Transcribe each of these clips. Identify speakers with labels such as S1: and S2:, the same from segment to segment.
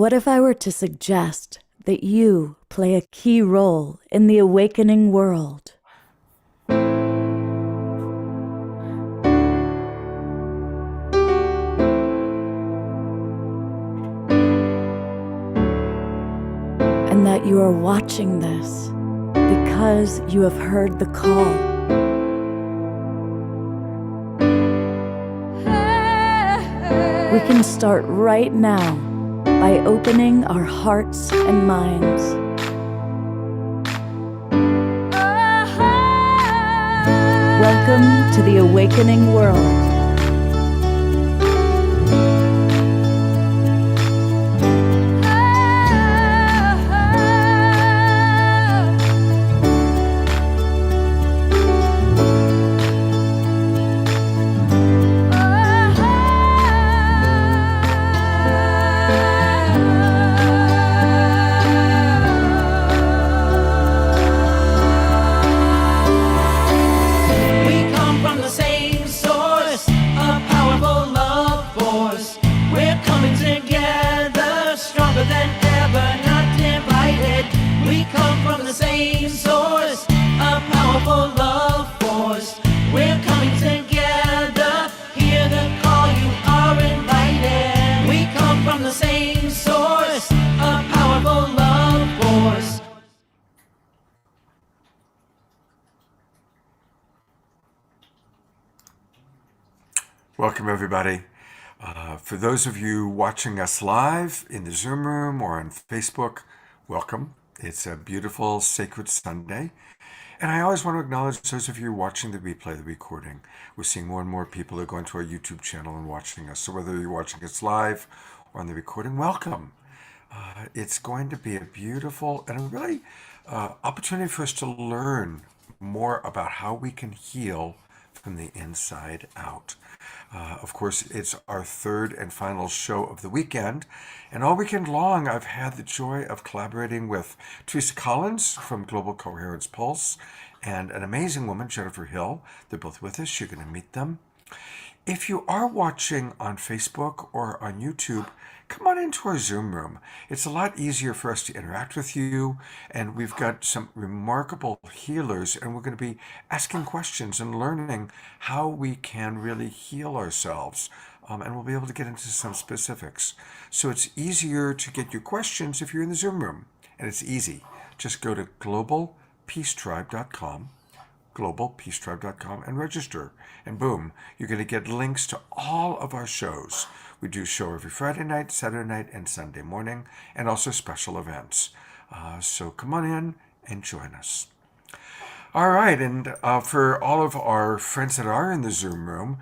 S1: What if I were to suggest that you play a key role in the awakening world? And that you are watching this because you have heard the call. We can start right now by opening our hearts and minds. Welcome to the awakening world.
S2: Welcome, everybody. For those of you watching us live in the Zoom room or on Facebook, welcome. It's a beautiful, sacred Sunday. And I always want to acknowledge those of you watching the replay, the recording. We're seeing more and more people are going to our YouTube channel and watching us. So whether you're watching us live or on the recording, welcome. It's going to be a beautiful and a really opportunity for us to learn more about how we can heal from the inside out. Of course, it's our third and final show of the weekend. And all weekend long, I've had the joy of collaborating with Teresa Collins from Global Coherence Pulse and an amazing woman, Jennifer Hill. They're both with us. You're going to meet them. If you are watching on Facebook or on YouTube, come on into our Zoom room. It's a lot easier for us to interact with you, and we've got some remarkable healers, and we're going to be asking questions and learning how we can really heal ourselves, and we'll be able to get into some specifics. So it's easier to get your questions if you're in the Zoom room, and it's easy. Just go to globalpeacetribe.com, globalpeacetribe.com, and register. And boom, you're going to get links to all of our shows. We do show every Friday night, Saturday night, and Sunday morning, and also special events. So come on in and join us. All right, and for all of our friends that are in the Zoom room,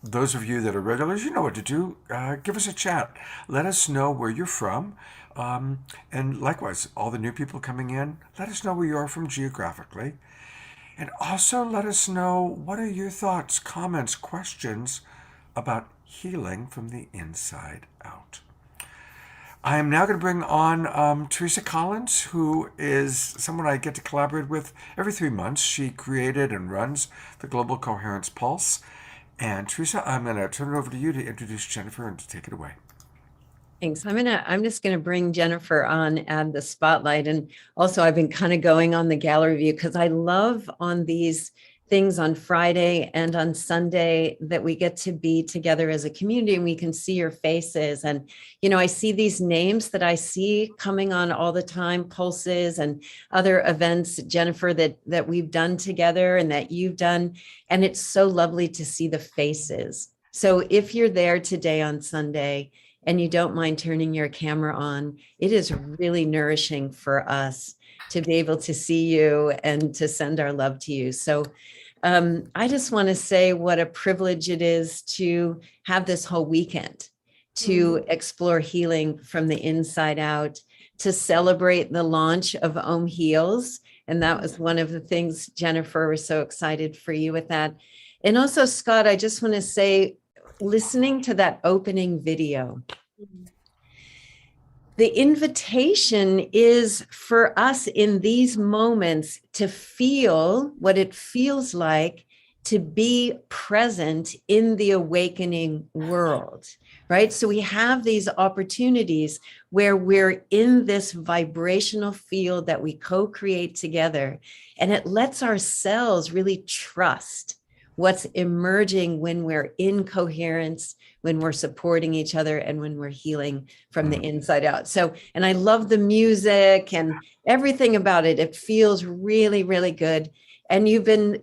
S2: those of you that are regulars, you know what to do. Give us a chat. Let us know where you're from. And likewise, all the new people coming in, let us know where you are from geographically. And also let us know, what are your thoughts, comments, questions about healing from the inside out. I am now going to bring on Teresa Collins, who is someone I get to collaborate with every 3 months. She created and runs the Global Coherence Pulse. And Teresa, I'm going to turn it over to you to introduce Jennifer and to take it away.
S3: Thanks. I'm just going to bring Jennifer on, add the spotlight. And also I've been kind of going on the gallery view because I love on these things on Friday and on Sunday that we get to be together as a community and we can see your faces. And, you know, I see these names that I see coming on all the time, pulses and other events, Jennifer, that we've done together and that you've done. And it's so lovely to see the faces. So if you're there today on Sunday and you don't mind turning your camera on, it is really nourishing for us to be able to see you and to send our love to you. So I just want to say what a privilege it is to have this whole weekend to explore healing from the inside out, to celebrate the launch of Om Heals. And that was one of the things, Jennifer, we're so excited for you with that. And also, Scott, I just want to say, listening to that opening video, the invitation is for us in these moments to feel what it feels like to be present in the awakening world, right? So we have these opportunities where we're in this vibrational field that we co-create together, and it lets ourselves really trust what's emerging when we're in coherence, when we're supporting each other, and when we're healing from the inside out. So, and I love the music and everything about it. It feels really, really good. And you've been,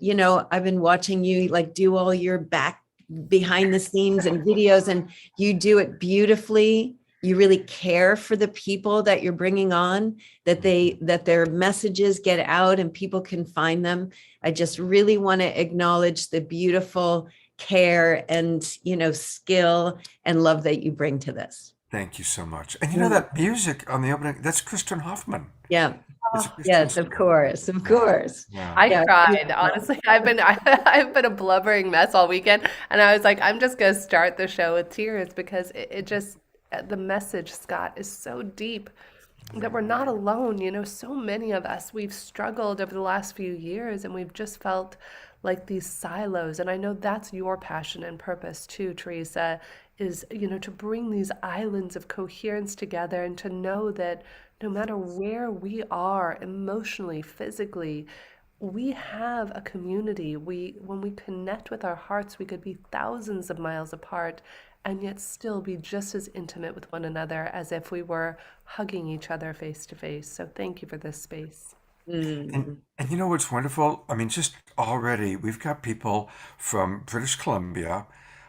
S3: I've been watching you like do all your back behind the scenes and videos, and you do it beautifully. You really care for the people that you're bringing on, that their messages get out and people can find them. I just really want to acknowledge the beautiful care and, skill and love that you bring to this.
S2: Thank you so much. And you know that music on the opening, that's Kristen Hoffman.
S3: Yeah.
S2: It's a Kristen
S3: Yes, of
S2: song.
S3: course. Of course.
S2: Yeah.
S4: I
S3: Yeah.
S4: cried, honestly. I've been a blubbering mess all weekend, and I was like, I'm just gonna start the show with tears because it just the message, Scott, is so deep that we're not alone. So many of us, we've struggled over the last few years, and we've just felt like these silos. And I know that's your passion and purpose too, Teresa, is, to bring these islands of coherence together and to know that no matter where we are emotionally, physically, we have a community. When we connect with our hearts, we could be thousands of miles apart and yet still be just as intimate with one another as if we were hugging each other face to face. So thank you for this space.
S2: And you know what's wonderful? I mean, just already we've got people from British Columbia,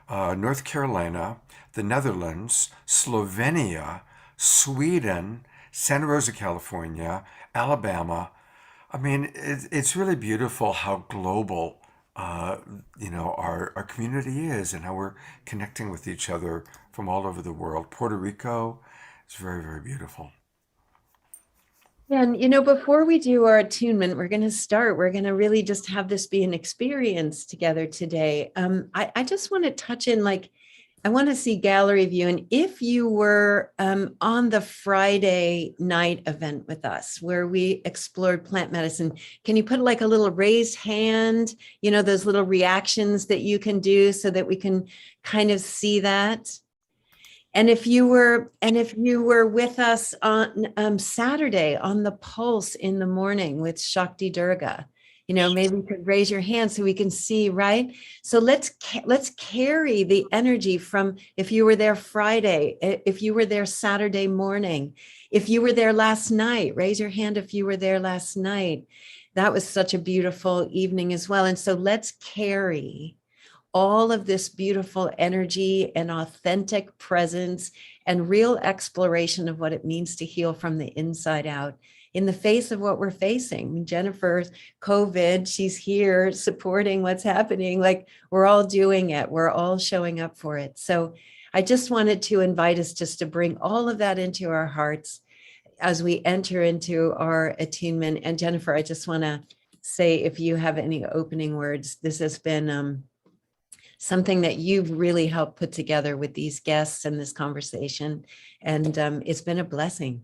S2: North Carolina, the Netherlands, Slovenia, Sweden, Santa Rosa, California, Alabama. I mean, it's really beautiful how global, our community is and how we're connecting with each other from all over the world. Puerto Rico, it's very, very beautiful.
S3: And, before we do our attunement, we're going to really just have this be an experience together today. I just want to touch in, I want to see gallery view. And if you were on the Friday night event with us, where we explored plant medicine, can you put like a little raised hand, those little reactions that you can do so that we can kind of see that? And if you were with us on Saturday on the Pulse in the morning with Shakti Durga, maybe you could raise your hand so we can see, right? So let's carry the energy from if you were there Friday, if you were there Saturday morning, if you were there last night, raise your hand if you were there last night. That was such a beautiful evening as well. And so let's carry all of this beautiful energy and authentic presence and real exploration of what it means to heal from the inside out in the face of what we're facing. I mean, Jennifer's COVID, she's here supporting what's happening. Like we're all doing it. We're all showing up for it. So I just wanted to invite us just to bring all of that into our hearts as we enter into our attunement. And Jennifer, I just want to say, if you have any opening words, this has been something that you've really helped put together with these guests and this conversation. And it's been a blessing.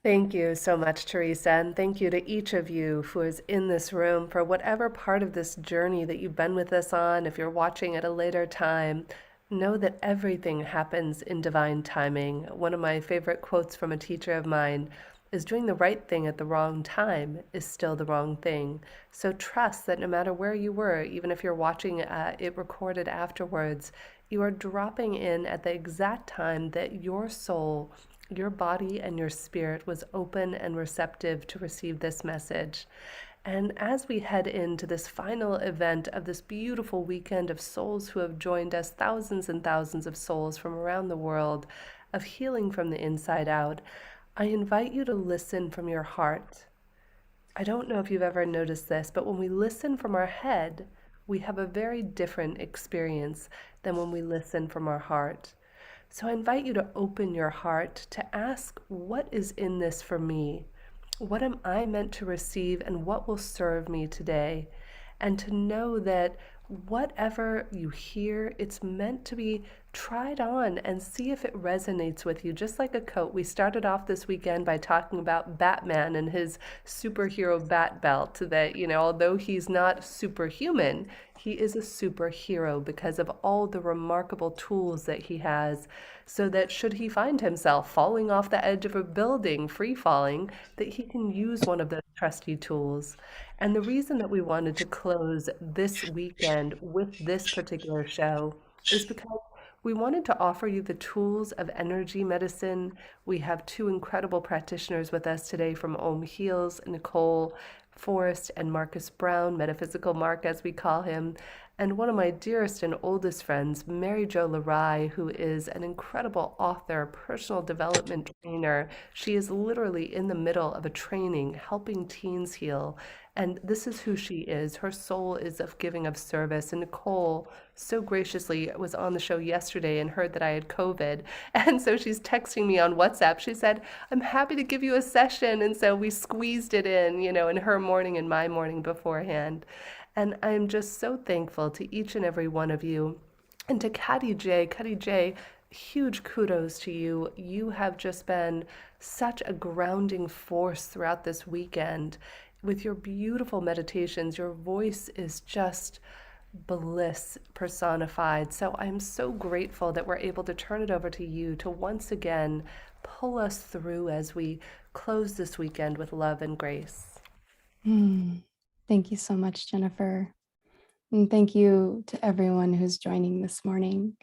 S4: Thank you so much, Teresa, and thank you to each of you who is in this room for whatever part of this journey that you've been with us on. If you're watching at a later time, know that everything happens in divine timing. One of my favorite quotes from a teacher of mine is doing the right thing at the wrong time is still the wrong thing. So trust that no matter where you were, even if you're watching it recorded afterwards, you are dropping in at the exact time that your soul, your body, and your spirit was open and receptive to receive this message. And as we head into this final event of this beautiful weekend of souls who have joined us, thousands and thousands of souls from around the world, of healing from the inside out, I invite you to listen from your heart. I don't know if you've ever noticed this, but when we listen from our head, we have a very different experience than when we listen from our heart. So I invite you to open your heart to ask, what is in this for me? What am I meant to receive, and what will serve me today? And to know that whatever you hear, it's meant to be try it on and see if it resonates with you, just like a coat. We started off this weekend by talking about Batman and his superhero bat belt, that, although he's not superhuman, he is a superhero because of all the remarkable tools that he has, so that should he find himself falling off the edge of a building, free falling, that he can use one of those trusty tools. And the reason that we wanted to close this weekend with this particular show is because we wanted to offer you the tools of energy medicine. We have two incredible practitioners with us today from Om Heals, Nicole Forrest and Marcus Brown, Metaphysical Mark as we call him, and one of my dearest and oldest friends, Mary Jo Larai, who is an incredible author, personal development trainer. She is literally in the middle of a training helping teens heal. And this is who she is. Her soul is of giving of service. And Nicole so graciously was on the show yesterday and heard that I had COVID. And so she's texting me on WhatsApp. She said, I'm happy to give you a session. And so we squeezed it in her morning and my morning beforehand. And I'm just so thankful to each and every one of you. And to Cuddy J, huge kudos to you. You have just been such a grounding force throughout this weekend. With your beautiful meditations, your voice is just bliss personified. So I'm so grateful that we're able to turn it over to you to once again pull us through as we close this weekend with love and grace.
S5: Thank you so much, Jennifer. And thank you to everyone who's joining this morning.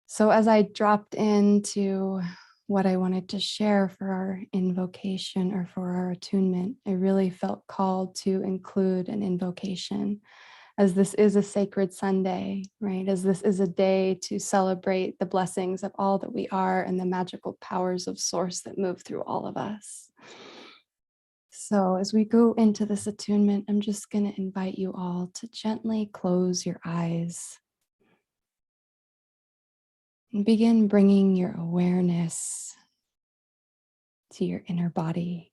S5: So as I dropped into what I wanted to share for our invocation or for our attunement, I really felt called to include an invocation, as this is a sacred Sunday, right? As this is a day to celebrate the blessings of all that we are and the magical powers of Source that move through all of us. So as we go into this attunement, I'm just going to invite you all to gently close your eyes and begin bringing your awareness to your inner body.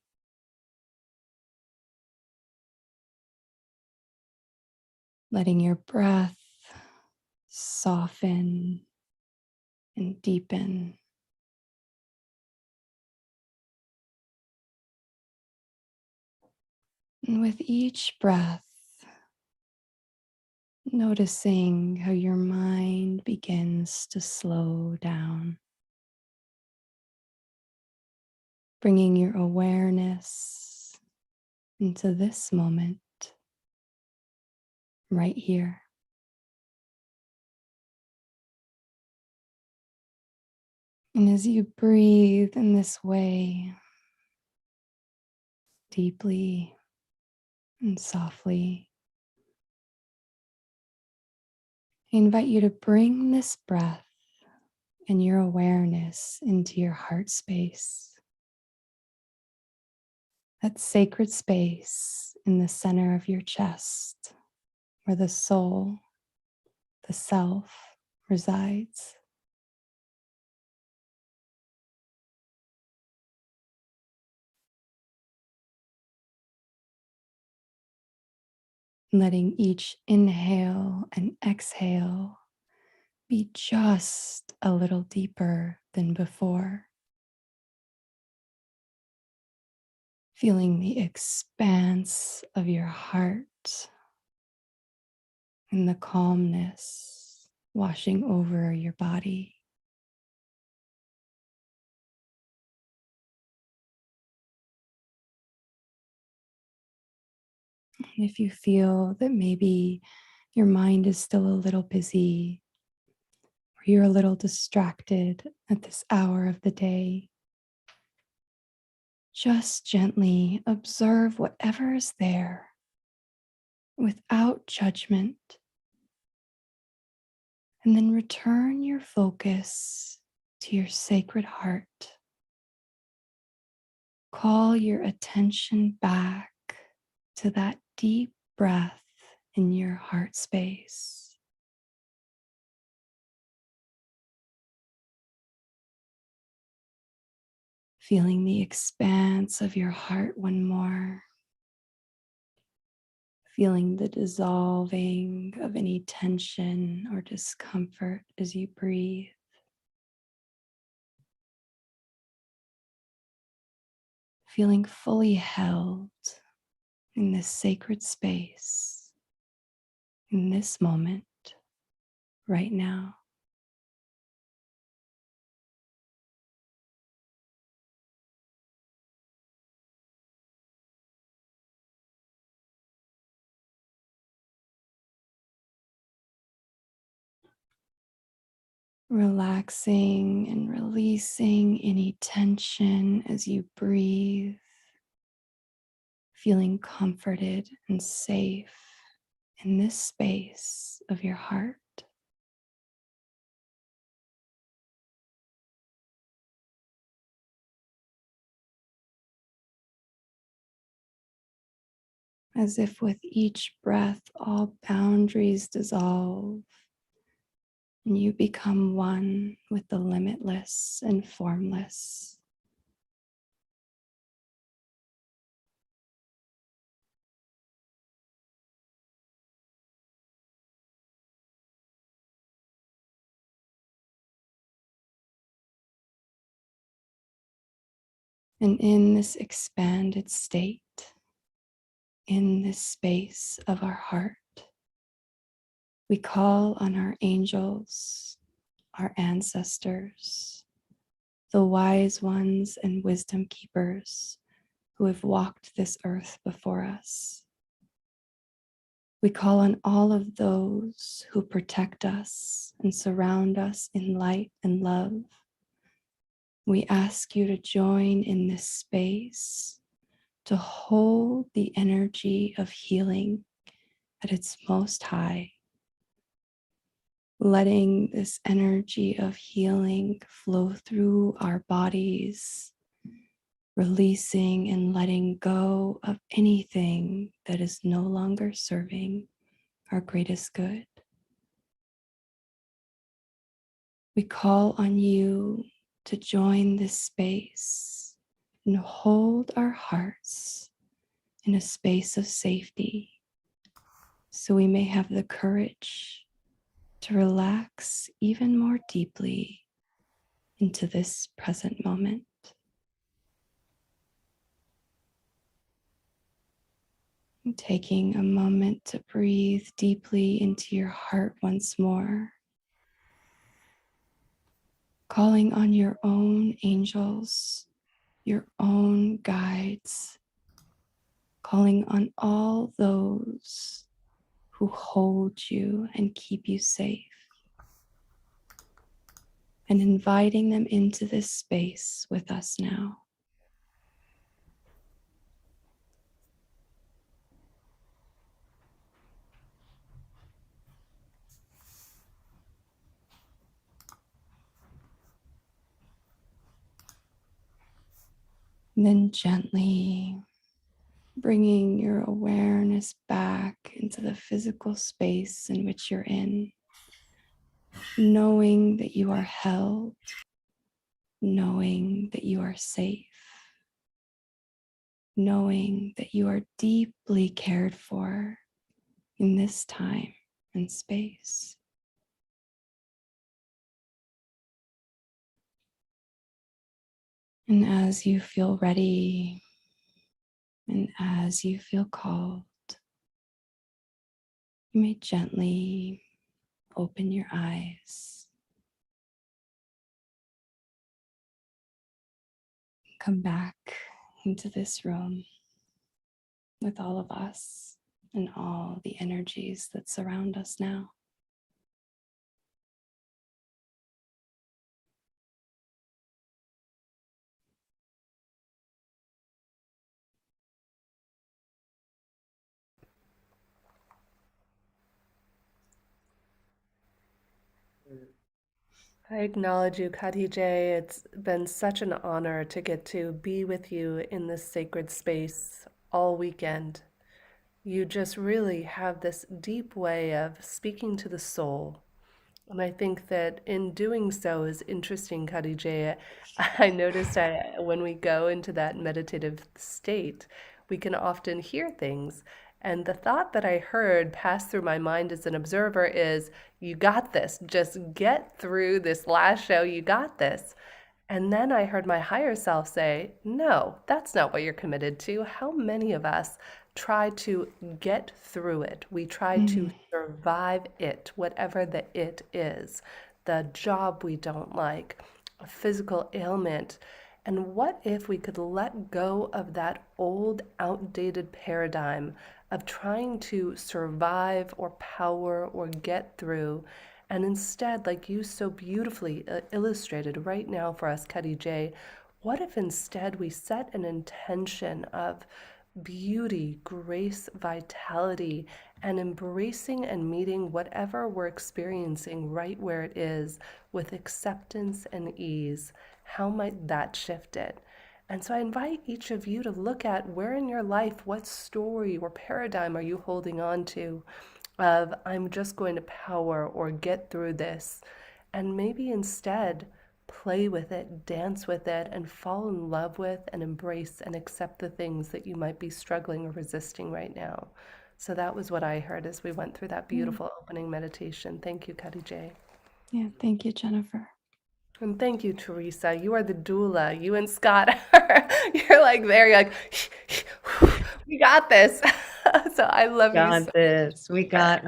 S5: Letting your breath soften and deepen. And with each breath, noticing how your mind begins to slow down. Bringing your awareness into this moment, right here. And as you breathe in this way, deeply and softly, I invite you to bring this breath and your awareness into your heart space. That sacred space in the center of your chest, where the soul, the self, resides. Letting each inhale and exhale be just a little deeper than before. Feeling the expanse of your heart and the calmness washing over your body. And if you feel that maybe your mind is still a little busy, or you're a little distracted at this hour of the day, just gently observe whatever is there without judgment, and then return your focus to your sacred heart. Call your attention back to that deep breath in your heart space. Feeling the expanse of your heart one more. feeling the dissolving of any tension or discomfort as you breathe. Feeling fully held in this sacred space, in this moment, right now. Relaxing and releasing any tension as you breathe, feeling comforted and safe in this space of your heart. As if with each breath, all boundaries dissolve and you become one with the limitless and formless. And in this expanded state, in this space of our heart, we call on our angels, our ancestors, the wise ones and wisdom keepers who have walked this earth before us. We call on all of those who protect us and surround us in light and love. We ask you to join in this space to hold the energy of healing at its most high, letting this energy of healing flow through our bodies, releasing and letting go of anything that is no longer serving our greatest good. We call on you to join this space and hold our hearts in a space of safety so we may have the courage to relax even more deeply into this present moment. And taking a moment to breathe deeply into your heart once more, calling on your own angels, your own guides, calling on all those who hold you and keep you safe, and inviting them into this space with us now. And then gently bringing your awareness back into the physical space in which you're in, knowing that you are held, knowing that you are safe, knowing that you are deeply cared for in this time and space. And as you feel ready, and as you feel called, you may gently open your eyes. Come back into this room with all of us and all the energies that surround us now.
S4: I acknowledge you, Khadijah. It's been such an honor to get to be with you in this sacred space all weekend. You just really have this deep way of speaking to the soul. And I think that in doing so is interesting, Khadijah. I noticed when we go into that meditative state, we can often hear things. And the thought that I heard pass through my mind as an observer is, you got this. Just get through this last show. You got this. And then I heard my higher self say, no, that's not what you're committed to. How many of us try to get through it? We try to survive it, whatever the it is, the job we don't like, a physical ailment. And what if we could let go of that old, outdated paradigm of trying to survive or power or get through, and instead, like you so beautifully illustrated right now for us, Cuddy J, what if instead we set an intention of beauty, grace, vitality, and embracing and meeting whatever we're experiencing right where it is with acceptance and ease? How might that shift it? And so I invite each of you to look at where in your life, what story or paradigm are you holding on to of I'm just going to power or get through this, and maybe instead play with it, dance with it, and fall in love with and embrace and accept the things that you might be struggling or resisting right now. So that was what I heard as we went through that beautiful opening meditation. Thank you, Cuddy J.
S5: Yeah, thank you, Jennifer.
S4: And thank you, Teresa. You are the doula. You and Scott you're like there. You're like, we got this. So I love you so
S3: Got this. We got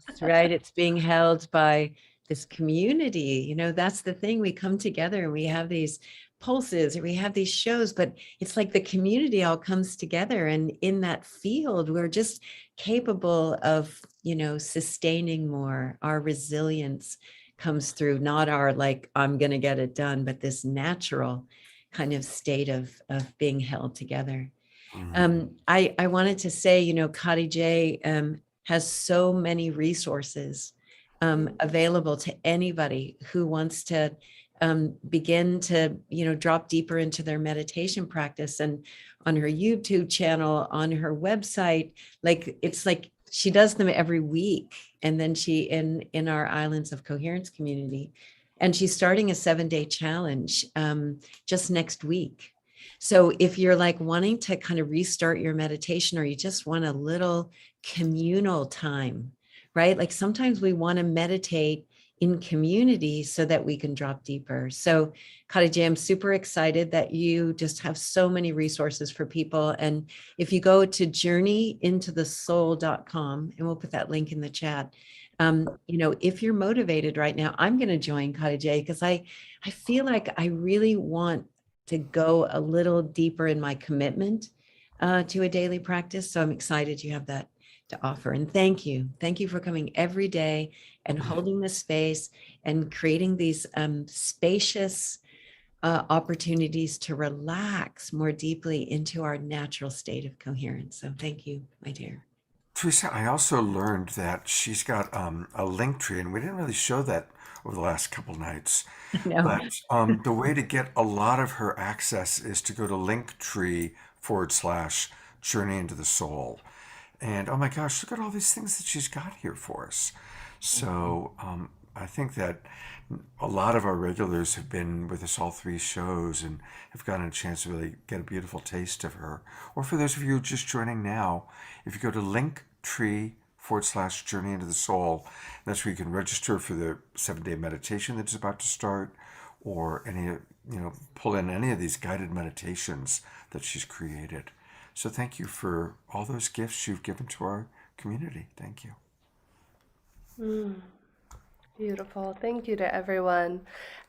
S3: this, right? It's being held by this community. You know, that's the thing. We come together and we have these pulses or we have these shows, but it's like the community all comes together. And in that field, we're just capable of, sustaining more. Our resilience comes through, not our like, I'm going to get it done, but this natural kind of state of being held together. I wanted to say, Kadi J has so many resources available to anybody who wants to begin to, drop deeper into their meditation practice. And on her YouTube channel, on her website, it's like she does them every week. And then she in our Islands of Coherence community, and she's starting a 7-day challenge just next week. So if you're like wanting to kind of restart your meditation, or you just want a little communal time, right? Like sometimes we want to meditate in community so that we can drop deeper. So Kadi J, I'm super excited that you just have so many resources for people. And if you go to journeyintothesoul.com, and we'll put that link in the chat, if you're motivated right now, I'm going to join Kadi J because I feel like I really want to go a little deeper in my commitment to a daily practice. So I'm excited you have that to offer. And thank you. Thank you for coming every day and holding the space and creating these spacious opportunities to relax more deeply into our natural state of coherence. So thank you, my dear.
S2: Teresa, I also learned that she's got a link tree, and we didn't really show that over the last couple nights.
S3: No.
S2: But the way to get a lot of her access is to go to linktree/Journey into the Soul. And oh my gosh, look at all these things that she's got here for us. So I think that a lot of our regulars have been with us all 3 shows and have gotten a chance to really get a beautiful taste of her. Or for those of you just joining now, if you go to linktree/Journey into the Soul, that's where you can register for the 7-day meditation that's about to start, or pull in any of these guided meditations that she's created. So thank you for all those gifts you've given to our community. Thank you.
S4: Beautiful. Thank you to everyone.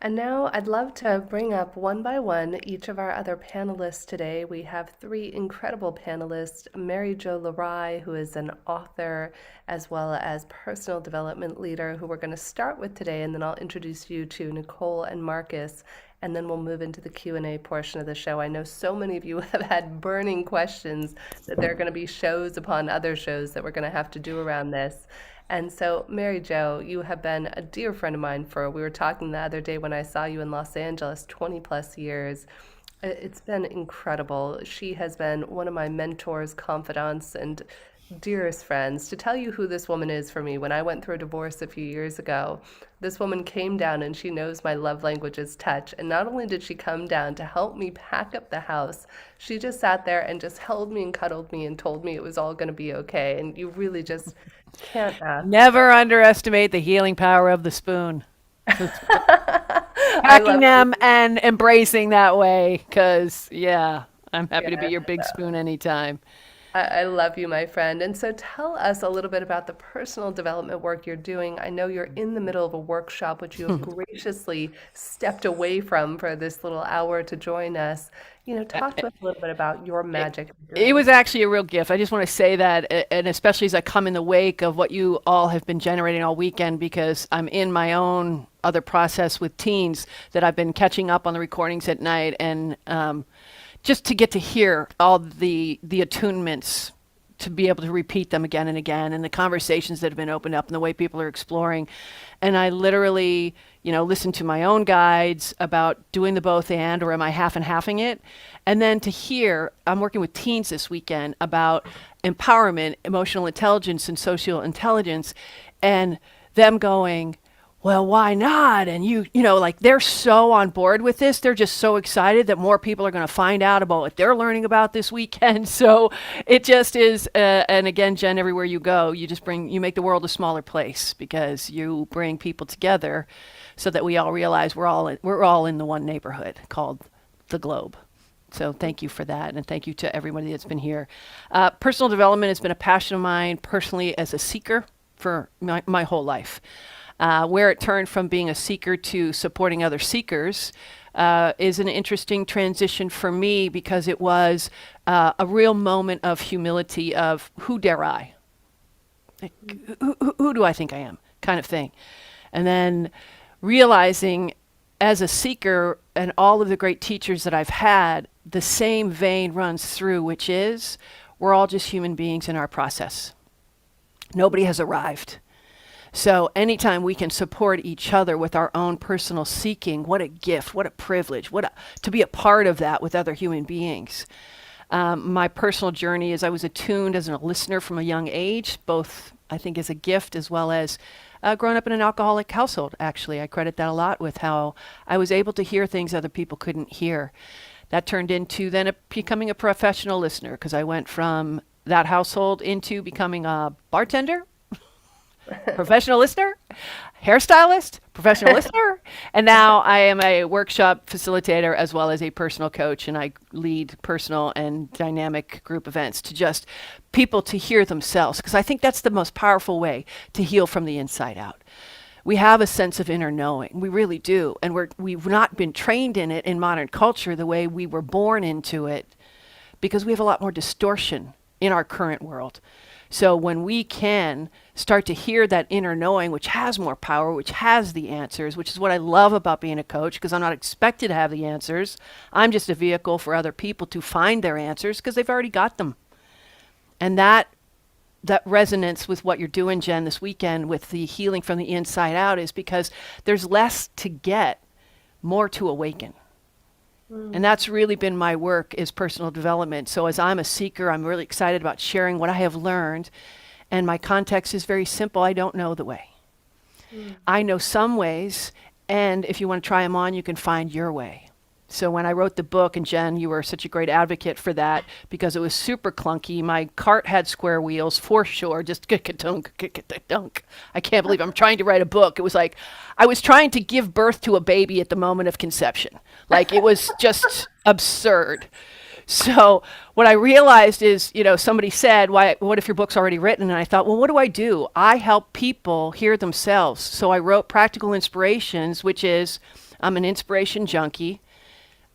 S4: And now I'd love to bring up one by one each of our other panelists today. We have 3 incredible panelists: Mary Jo Lerai, who is an author as well as personal development leader, who we're going to start with today, and then I'll introduce you to Nicole and Marcus, and then we'll move into the Q&A portion of the show. I know so many of you have had burning questions that there are going to be shows upon other shows that we're going to have to do around this. And so, Mary Jo, you have been a dear friend of mine we were talking the other day when I saw you in Los Angeles, 20 plus years. It's been incredible. She has been one of my mentors, confidants, and dearest friends, to tell you who this woman is for me. When I went through a divorce a few years ago, this woman came down, and she knows my love language is touch. And not only did she come down to help me pack up the house, she just sat there and just held me and cuddled me and told me it was all going to be okay. And you really just can't ask.
S6: Never underestimate the healing power of the spoon.
S4: I
S6: Packing
S4: love
S6: them and embracing that way, because, yeah, I'm happy to be
S4: Yes.
S6: your big spoon anytime.
S4: I love you, my friend. And so tell us a little bit about the personal development work you're doing. I know you're in the middle of a workshop, which you have graciously stepped away from for this little hour to join us. Talk to us a little bit about your magic.
S6: It was actually a real gift. I just want to say that, and especially as I come in the wake of what you all have been generating all weekend, because I'm in my own other process with teens that I've been catching up on the recordings at night, and just to get to hear all the attunements, to be able to repeat them again and again, and the conversations that have been opened up and the way people are exploring. And I literally, listen to my own guides about doing the both and, or am I half and halving it? And then to hear, I'm working with teens this weekend about empowerment, emotional intelligence, and social intelligence, and them going, well, why not? And like they're so on board with this. They're just so excited that more people are going to find out about what they're learning about this weekend. So it just is. And again, Jen, everywhere you go, you make the world a smaller place, because you bring people together so that we all realize we're all in the one neighborhood called the globe. So thank you for that. And thank you to everybody that's been here. Personal development has been a passion of mine personally as a seeker for my whole life. Where it turned from being a seeker to supporting other seekers is an interesting transition for me, because it was a real moment of humility of who dare I? Like, who do I think I am, kind of thing. And then realizing as a seeker and all of the great teachers that I've had, the same vein runs through, which is we're all just human beings in our process. Nobody has arrived. So anytime we can support each other with our own personal seeking, what a gift, what a privilege, to be a part of that with other human beings. My personal journey is I was attuned as a listener from a young age, both I think as a gift as well as growing up in an alcoholic household. Actually, I credit that a lot with how I was able to hear things other people couldn't hear. That turned into then becoming a professional listener, because I went from that household into becoming a bartender, professional listener, hairstylist, professional listener, and now I am a workshop facilitator as well as a personal coach, and I lead personal and dynamic group events to just people to hear themselves, because I think that's the most powerful way to heal from the inside out. We have a sense of inner knowing, we really do, and we've not been trained in it in modern culture the way we were born into it, because we have a lot more distortion in our current world. So when we can start to hear that inner knowing, which has more power, which has the answers, which is what I love about being a coach, because I'm not expected to have the answers. I'm just a vehicle for other people to find their answers because they've already got them. And that resonance with what you're doing, Jen, this weekend with the healing from the inside out is because there's less to get, more to awaken. And that's really been my work, is personal development. So as I'm a seeker, I'm really excited about sharing what I have learned. And my context is very simple. I don't know the way. I know some ways, and if you want to try them on, you can find your way. So when I wrote the book, and Jen, you were such a great advocate for that because it was super clunky. My cart had square wheels for sure, just dunk. I can't believe I'm trying to write a book. It was like I was trying to give birth to a baby at the moment of conception. Like it was just absurd. So what I realized is, somebody said, what if your book's already written? And I thought, well, what do? I help people hear themselves. So I wrote Practical Inspirations, which is, I'm an inspiration junkie.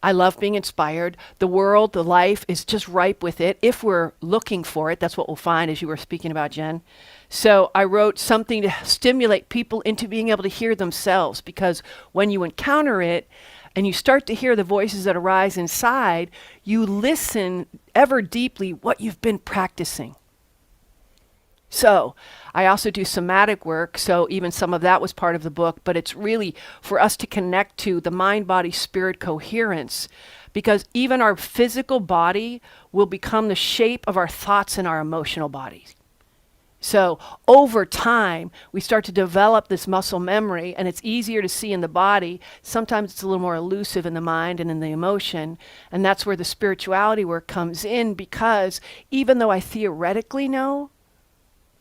S6: I love being inspired. The world, the life is just ripe with it. If we're looking for it, that's what we'll find, as you were speaking about, Jen. So I wrote something to stimulate people into being able to hear themselves, because when you encounter it and you start to hear the voices that arise inside, you listen ever deeply what you've been practicing. So I also do somatic work, so even some of that was part of the book, but it's really for us to connect to the mind-body-spirit coherence, because even our physical body will become the shape of our thoughts and our emotional bodies. So over time, we start to develop this muscle memory, and it's easier to see in the body. Sometimes it's a little more elusive in the mind and in the emotion. And that's where the spirituality work comes in, because even though I theoretically know,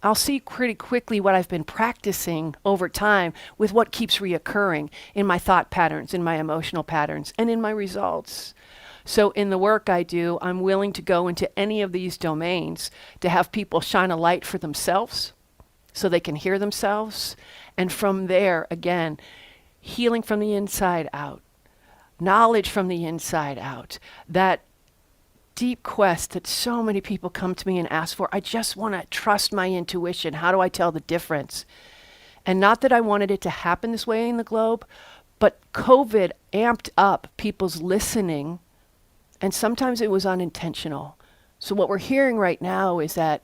S6: I'll see pretty quickly what I've been practicing over time with what keeps reoccurring in my thought patterns, in my emotional patterns, and in my results. So in the work I do, I'm willing to go into any of these domains to have people shine a light for themselves so they can hear themselves. And from there, again, healing from the inside out, knowledge from the inside out, that deep quest that so many people come to me and ask for. I just want to trust my intuition. How do I tell the difference? And not that I wanted it to happen this way in the globe, but COVID amped up people's listening, and sometimes it was unintentional. So what we're hearing right now is that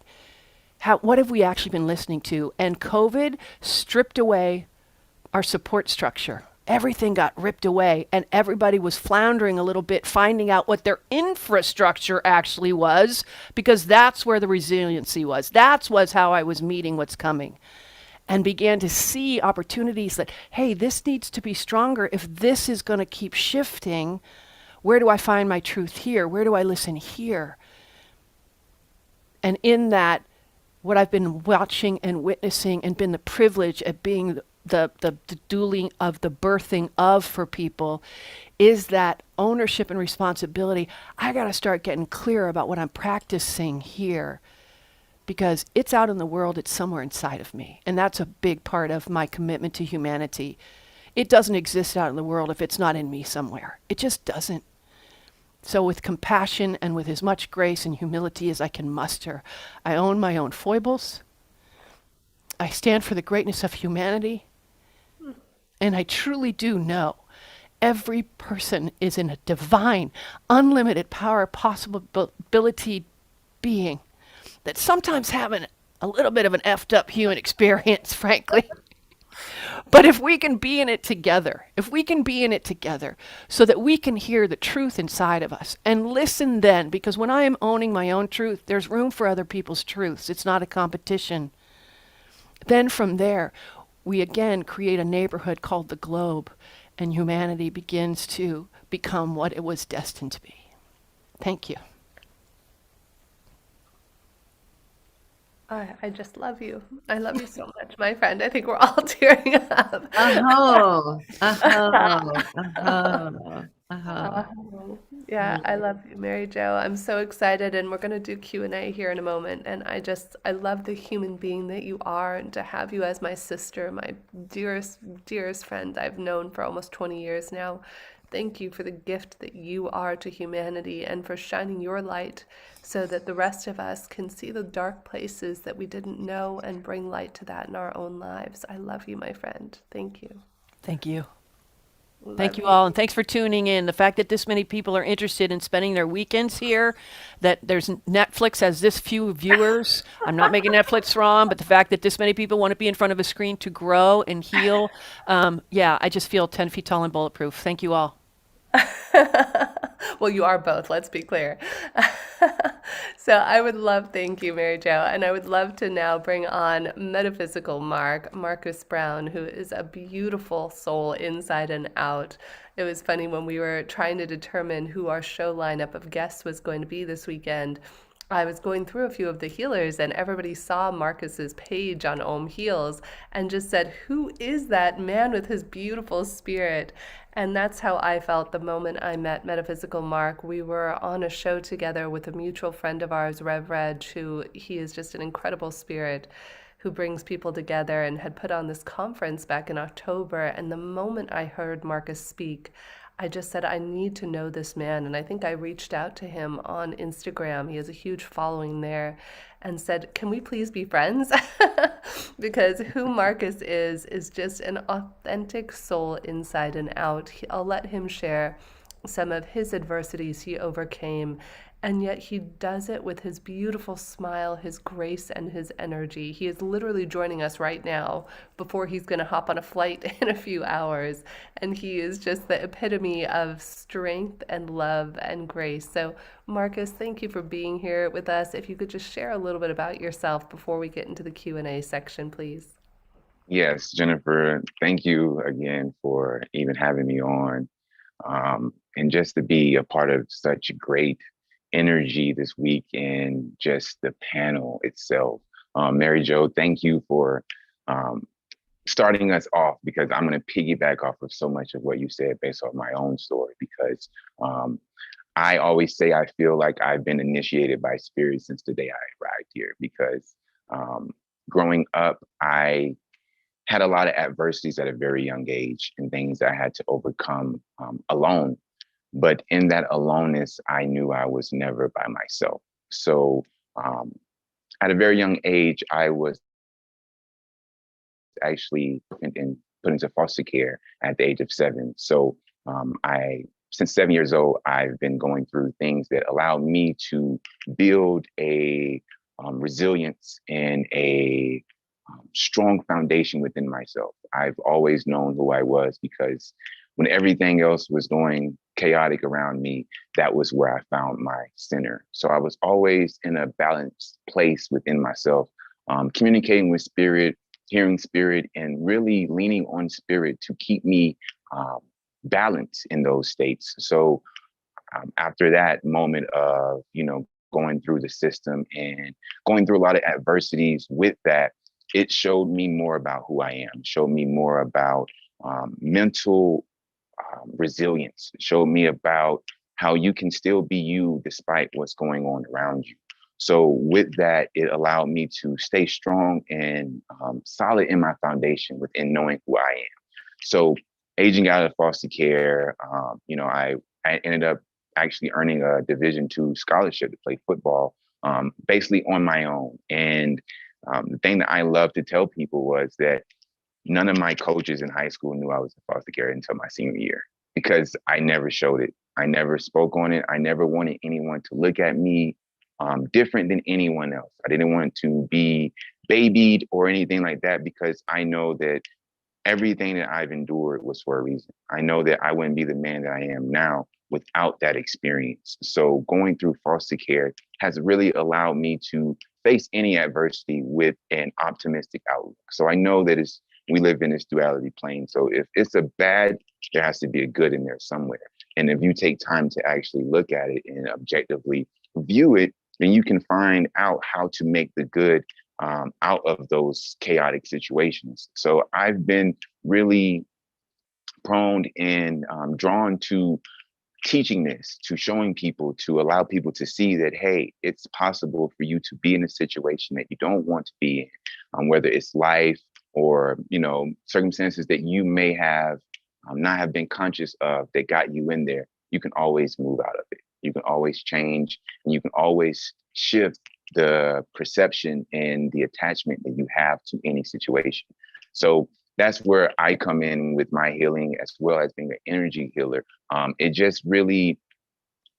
S6: what have we actually been listening to? And COVID stripped away our support structure. Everything got ripped away, and everybody was floundering a little bit, finding out what their infrastructure actually was, because that's where the resiliency was. That's was how I was meeting what's coming, and began to see opportunities that, hey, this needs to be stronger. If this is going to keep shifting, where do I find my truth here? Where do I listen here? And in that, what I've been watching and witnessing and been the privilege of being the dueling of the birthing of for people is that ownership and responsibility. I got to start getting clear about what I'm practicing here, because it's out in the world, it's somewhere inside of me. And that's a big part of my commitment to humanity. It doesn't exist out in the world if it's not in me somewhere. It just doesn't. So with compassion and with as much grace and humility as I can muster, I own my own foibles. I stand for the greatness of humanity. And I truly do know every person is in a divine, unlimited power, possibility being that sometimes having a little bit of an effed up human experience, frankly. But if we can be in it together, so that we can hear the truth inside of us and listen then, because when I am owning my own truth, there's room for other people's truths. It's not a competition. Then from there, we again create a neighborhood called the globe, and humanity begins to become what it was destined to be. Thank you.
S4: I just love you. I love you so much, my friend. I think we're all tearing up.
S3: Oh, oh.
S4: Yeah, I love you, Mary Jo. I'm so excited, and we're going to do Q&A here in a moment. And I love the human being that you are, and to have you as my sister, my dearest, dearest friend I've known for almost 20 years now. Thank you for the gift that you are to humanity, and for shining your light so that the rest of us can see the dark places that we didn't know and bring light to that in our own lives. I love you, my friend. Thank you.
S6: Thank you. Thank you all, and thanks for tuning in. The fact that this many people are interested in spending their weekends here, that there's Netflix has this few viewers. I'm not making Netflix wrong, but the fact that this many people want to be in front of a screen to grow and heal, I just feel 10 feet tall and bulletproof. Thank you all.
S4: Well, you are both, let's be clear. So thank you, Mary Jo, and I would love to now bring on Metaphysical Mark, Marcus Brown, who is a beautiful soul inside and out. It was funny when we were trying to determine who our show lineup of guests was going to be this weekend. I was going through a few of the healers, and everybody saw Marcus's page on Om Heals and just said, who is that man with his beautiful spirit? And that's how I felt the moment I met Metaphysical Mark. We were on a show together with a mutual friend of ours, Rev Reg, he is just an incredible spirit who brings people together, and had put on this conference back in October. And the moment I heard Marcus speak, I just said, I need to know this man. And I think I reached out to him on Instagram. He has a huge following there, and said, can we please be friends? Because who Marcus is just an authentic soul inside and out. I'll let him share some of his adversities he overcame, and yet he does it with his beautiful smile, his grace, and his energy. He is literally joining us right now before he's going to hop on a flight in a few hours, and he is just the epitome of strength and love and grace. So, Marcus, thank you for being here with us. If you could just share a little bit about yourself before we get into the Q&A section, please.
S7: Yes, Jennifer, thank you again for even having me on. And just to be a part of such great energy this week and just the panel itself. Mary Jo, thank you for starting us off, because I'm going to piggyback off of so much of what you said based off my own story, because I always say I feel like I've been initiated by spirit since the day I arrived here, because growing up, I had a lot of adversities at a very young age and things that I had to overcome alone. But in that aloneness, I knew I was never by myself. So at a very young age, I was actually put into foster care at the age of 7. So since 7 years old, I've been going through things that allowed me to build a resilience and a strong foundation within myself. I've always known who I was, because when everything else was going chaotic around me, that was where I found my center. So I was always in a balanced place within myself, communicating with spirit, hearing spirit, and really leaning on spirit to keep me balanced in those states. So after that moment of, going through the system and going through a lot of adversities with that, it showed me more about who I am, showed me more about mental resilience, showed me about how you can still be you despite what's going on around you. So with that, it allowed me to stay strong and solid in my foundation within knowing who I am. So aging out of foster care, I ended up actually earning a Division II scholarship to play football, basically on my own. And the thing that I love to tell people was that none of my coaches in high school knew I was in foster care until my senior year, because I never showed it. I never spoke on it. I never wanted anyone to look at me different than anyone else. I didn't want to be babied or anything like that, because I know that everything that I've endured was for a reason. I know that I wouldn't be the man that I am now without that experience. So going through foster care has really allowed me to face any adversity with an optimistic outlook. So I know that we live in this duality plane. So if it's a bad, there has to be a good in there somewhere. And if you take time to actually look at it and objectively view it, then you can find out how to make the good out of those chaotic situations. So I've been really prone and drawn to teaching this, to showing people, to allow people to see that, hey, it's possible for you to be in a situation that you don't want to be in, whether it's life or, circumstances that you may have not have been conscious of that got you in there. You can always move out of it. You can always change, and you can always shift the perception and the attachment that you have to any situation. So that's where I come in with my healing, as well as being an energy healer. It just really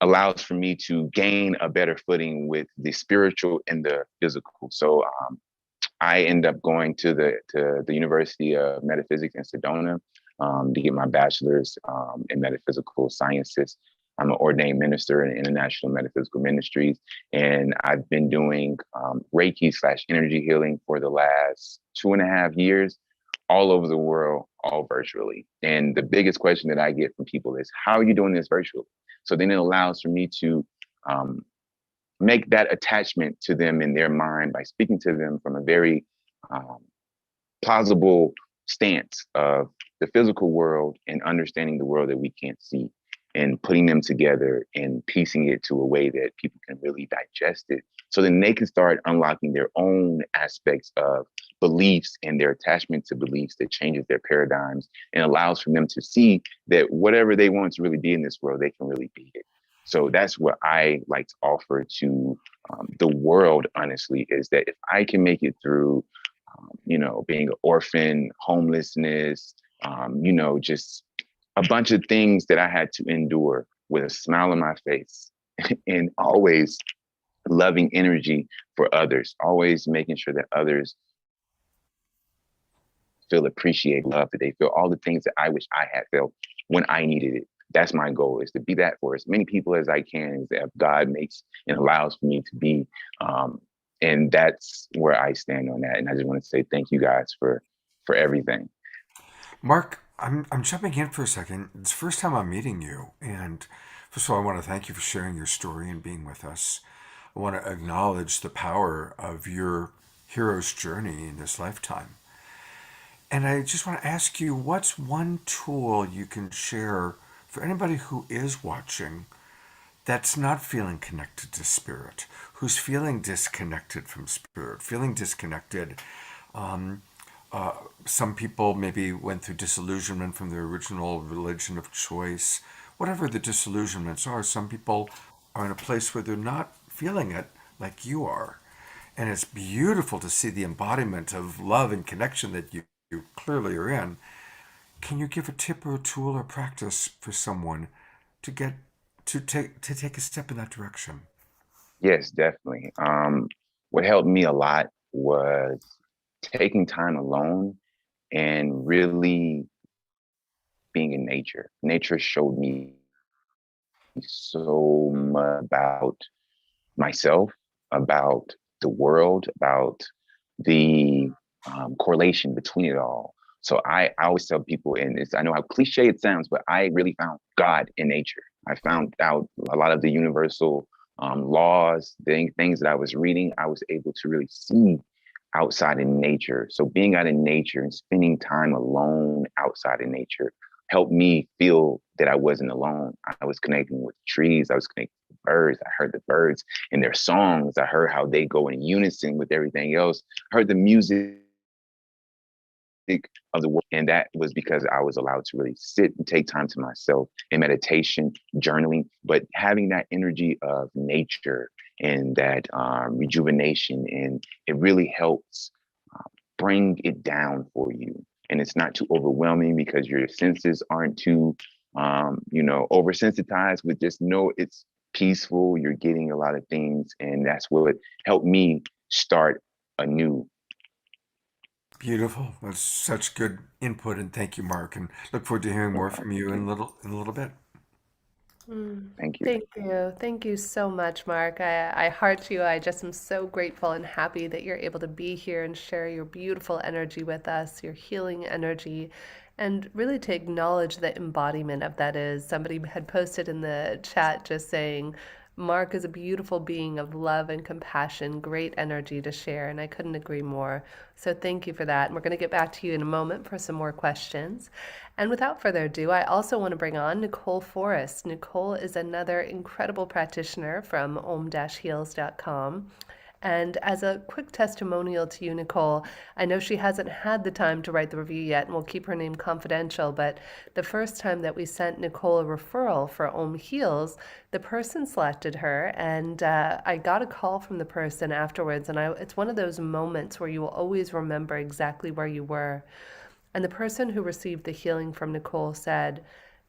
S7: allows for me to gain a better footing with the spiritual and the physical. So I end up going to the University of Metaphysics in Sedona to get my bachelor's in metaphysical sciences. I'm an ordained minister in international metaphysical ministries, and I've been doing Reiki/energy healing for the last 2.5 years, all over the world, all virtually. And the biggest question that I get from people is, how are you doing this virtually? So then it allows for me to make that attachment to them in their mind by speaking to them from a very plausible stance of the physical world and understanding the world that we can't see, and putting them together and piecing it to a way that people can really digest it. So then they can start unlocking their own aspects of beliefs and their attachment to beliefs that changes their paradigms and allows for them to see that whatever they want to really be in this world, they can really be it. So that's what I like to offer to the world, honestly, is that if I can make it through, being an orphan, homelessness, just a bunch of things that I had to endure with a smile on my face and always loving energy for others, always making sure that others feel appreciated, love, that they feel all the things that I wish I had felt when I needed it. That's my goal, is to be that for as many people as I can, that God makes and allows for me to be. And that's where I stand on that. And I just want to say thank you guys for everything.
S2: Mark, I'm jumping in for a second. It's the first time I'm meeting you. And first of all, I want to thank you for sharing your story and being with us. I want to acknowledge the power of your hero's journey in this lifetime. And I just want to ask you, what's one tool you can share for anybody who is watching that's not feeling connected to spirit, who's feeling disconnected from spirit, feeling disconnected? Some people maybe went through disillusionment from their original religion of choice. Whatever the disillusionments are, some people are in a place where they're not feeling it like you are. And it's beautiful to see the embodiment of love and connection that you clearly are in. Can you give a tip or a tool or practice for someone to take a step in that direction?
S7: Yes, definitely. What helped me a lot was taking time alone and really being in nature. Nature showed me so much about myself, about the world, about the correlation between it all. So I always tell people, and I know how cliche it sounds, but I really found God in nature. I found out a lot of the universal laws, things that I was reading, I was able to really see outside in nature. So being out in nature and spending time alone outside in nature helped me feel that I wasn't alone. I was connecting with trees. I was connecting with birds. I heard the birds and their songs. I heard how they go in unison with everything else. I heard the music of the world. And that was because I was allowed to really sit and take time to myself in meditation, journaling, but having that energy of nature and that rejuvenation. And it really helps bring it down for you. And it's not too overwhelming because your senses aren't too, oversensitized with just know it's peaceful. You're getting a lot of things. And that's what helped me start anew.
S2: Beautiful. That's such good input, and thank you, Mark. And look forward to hearing more from you in a little bit.
S7: Thank you.
S4: Thank you. Thank you so much, Mark. I heart you. I just am so grateful and happy that you're able to be here and share your beautiful energy with us, your healing energy, and really to acknowledge the embodiment of that is. Somebody had posted in the chat just saying, Mark is a beautiful being of love and compassion, great energy to share, and I couldn't agree more. So thank you for that. And we're going to get back to you in a moment for some more questions. And without further ado, I also want to bring on Nicole Forrest. Nicole is another incredible practitioner from om-heals.com. And as a quick testimonial to you, Nicole, I know she hasn't had the time to write the review yet, and we'll keep her name confidential, but the first time that we sent Nicole a referral for Om Heals, the person selected her, and I got a call from the person afterwards, and it's one of those moments where you will always remember exactly where you were. And the person who received the healing from Nicole said,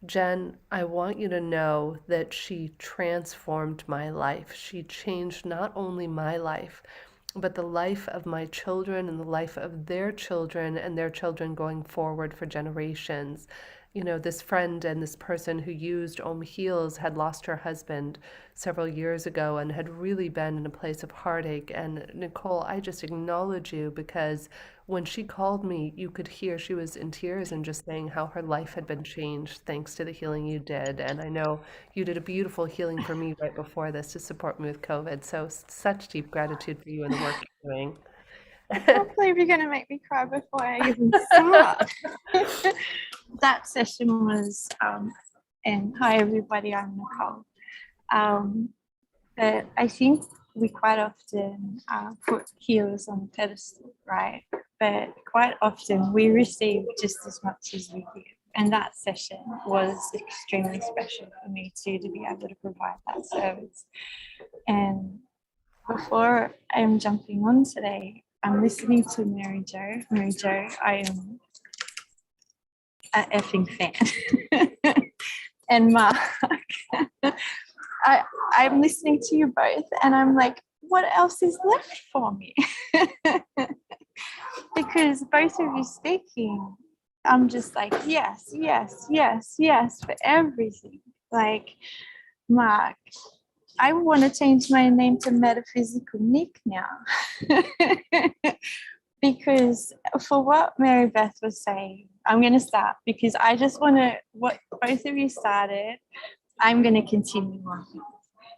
S4: Jen, I want you to know that she transformed my life. She changed not only my life, but the life of my children and the life of their children and their children going forward for generations. You know, this friend and this person who used Om Heals had lost her husband several years ago and had really been in a place of heartache. And Nicole, I just acknowledge you because when she called me, you could hear she was in tears and just saying how her life had been changed thanks to the healing you did. And I know you did a beautiful healing for me right before this to support me with COVID. So such deep gratitude for you and the work you're doing.
S8: I can't believe you're going to make me cry before I even start. That session was, and hi everybody, I'm Nicole. But I think we quite often put healers on a pedestal, right? But quite often we receive just as much as we give. And that session was extremely special for me too, to be able to provide that service. And before I'm jumping on today, I'm listening to Mary Jo. Mary Jo, I am an effing fan. And Mark, I'm listening to you both and I'm like, what else is left for me? Because both of you speaking, I'm just like, yes, yes, yes, yes, for everything. Like, Mark, I want to change my name to Metaphysical Nick now. Because for what Mary Beth was saying, I'm going to start because I just want to, what both of you started, I'm going to continue on.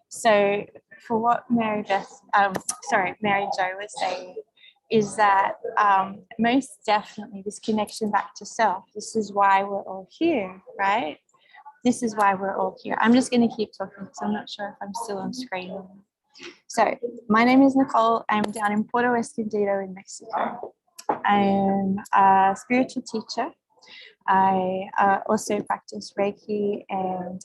S8: So for what Mary Jo was saying, is that most definitely this connection back to self. This is why we're all here, right? This is why we're all here. I'm just going to keep talking because I'm not sure if I'm still on screen. So my name is Nicole. I'm down in Puerto Escondido in Mexico. I'm a spiritual teacher. I also practice Reiki and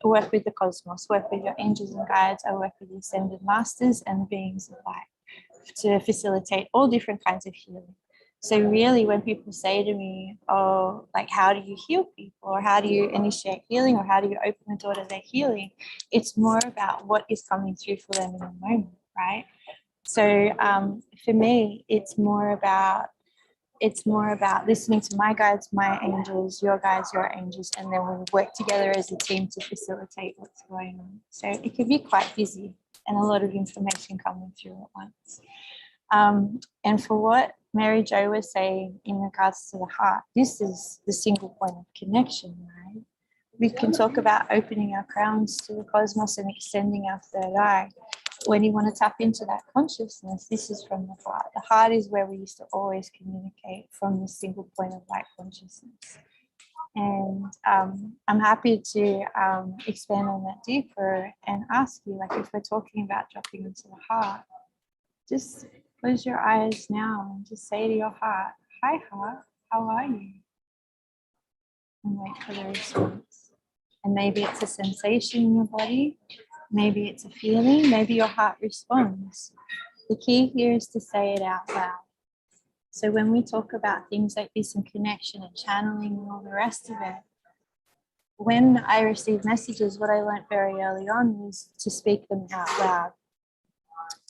S8: work with the cosmos, work with your angels and guides. I work with the ascended masters and beings of light to facilitate all different kinds of healing. So really when people say to me, oh, like, how do you heal people, or how do you initiate healing, or how do you open the door to their healing, it's more about what is coming through for them in the moment, right? So for me, it's more about listening to my guides, my angels, your guides, your angels, and then we work together as a team to facilitate what's going on. So it can be quite busy and a lot of information coming through at once. And for what Mary Jo was saying in regards to the heart, this is the single point of connection, right? We can talk about opening our crowns to the cosmos and extending our third eye. When you want to tap into that consciousness, this is from the heart. The heart is where we used to always communicate from the single point of light consciousness. And I'm happy to expand on that deeper and ask you, like, if we're talking about dropping into the heart, just close your eyes now and just say to your heart, hi heart, how are you? And wait for the response. And maybe it's a sensation in your body, maybe it's a feeling, maybe your heart responds. The key here is to say it out loud. So when we talk about things like this and connection and channeling and all the rest of it, when I receive messages, what I learned very early on was to speak them out loud.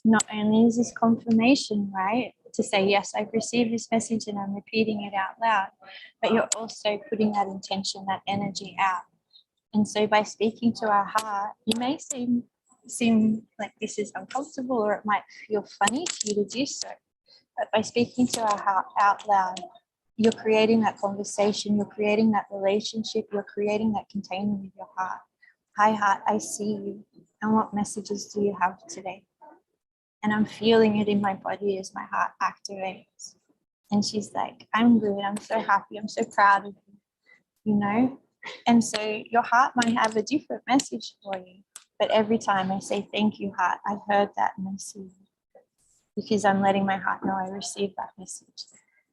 S8: Not only is this confirmation, right, to say, yes, I've received this message and I'm repeating it out loud, but you're also putting that intention, that energy out. And so by speaking to our heart, you may seem like this is uncomfortable, or it might feel funny to you to do so. But by speaking to our heart out loud, you're creating that conversation, you're creating that relationship, you're creating that container with your heart. Hi heart, I see you. And what messages do you have today? And I'm feeling it in my body as my heart activates. And she's like, I'm good, I'm so happy, I'm so proud of you, you know? And so your heart might have a different message for you, but every time I say, thank you, heart, I heard that and I see you, because I'm letting my heart know I received that message.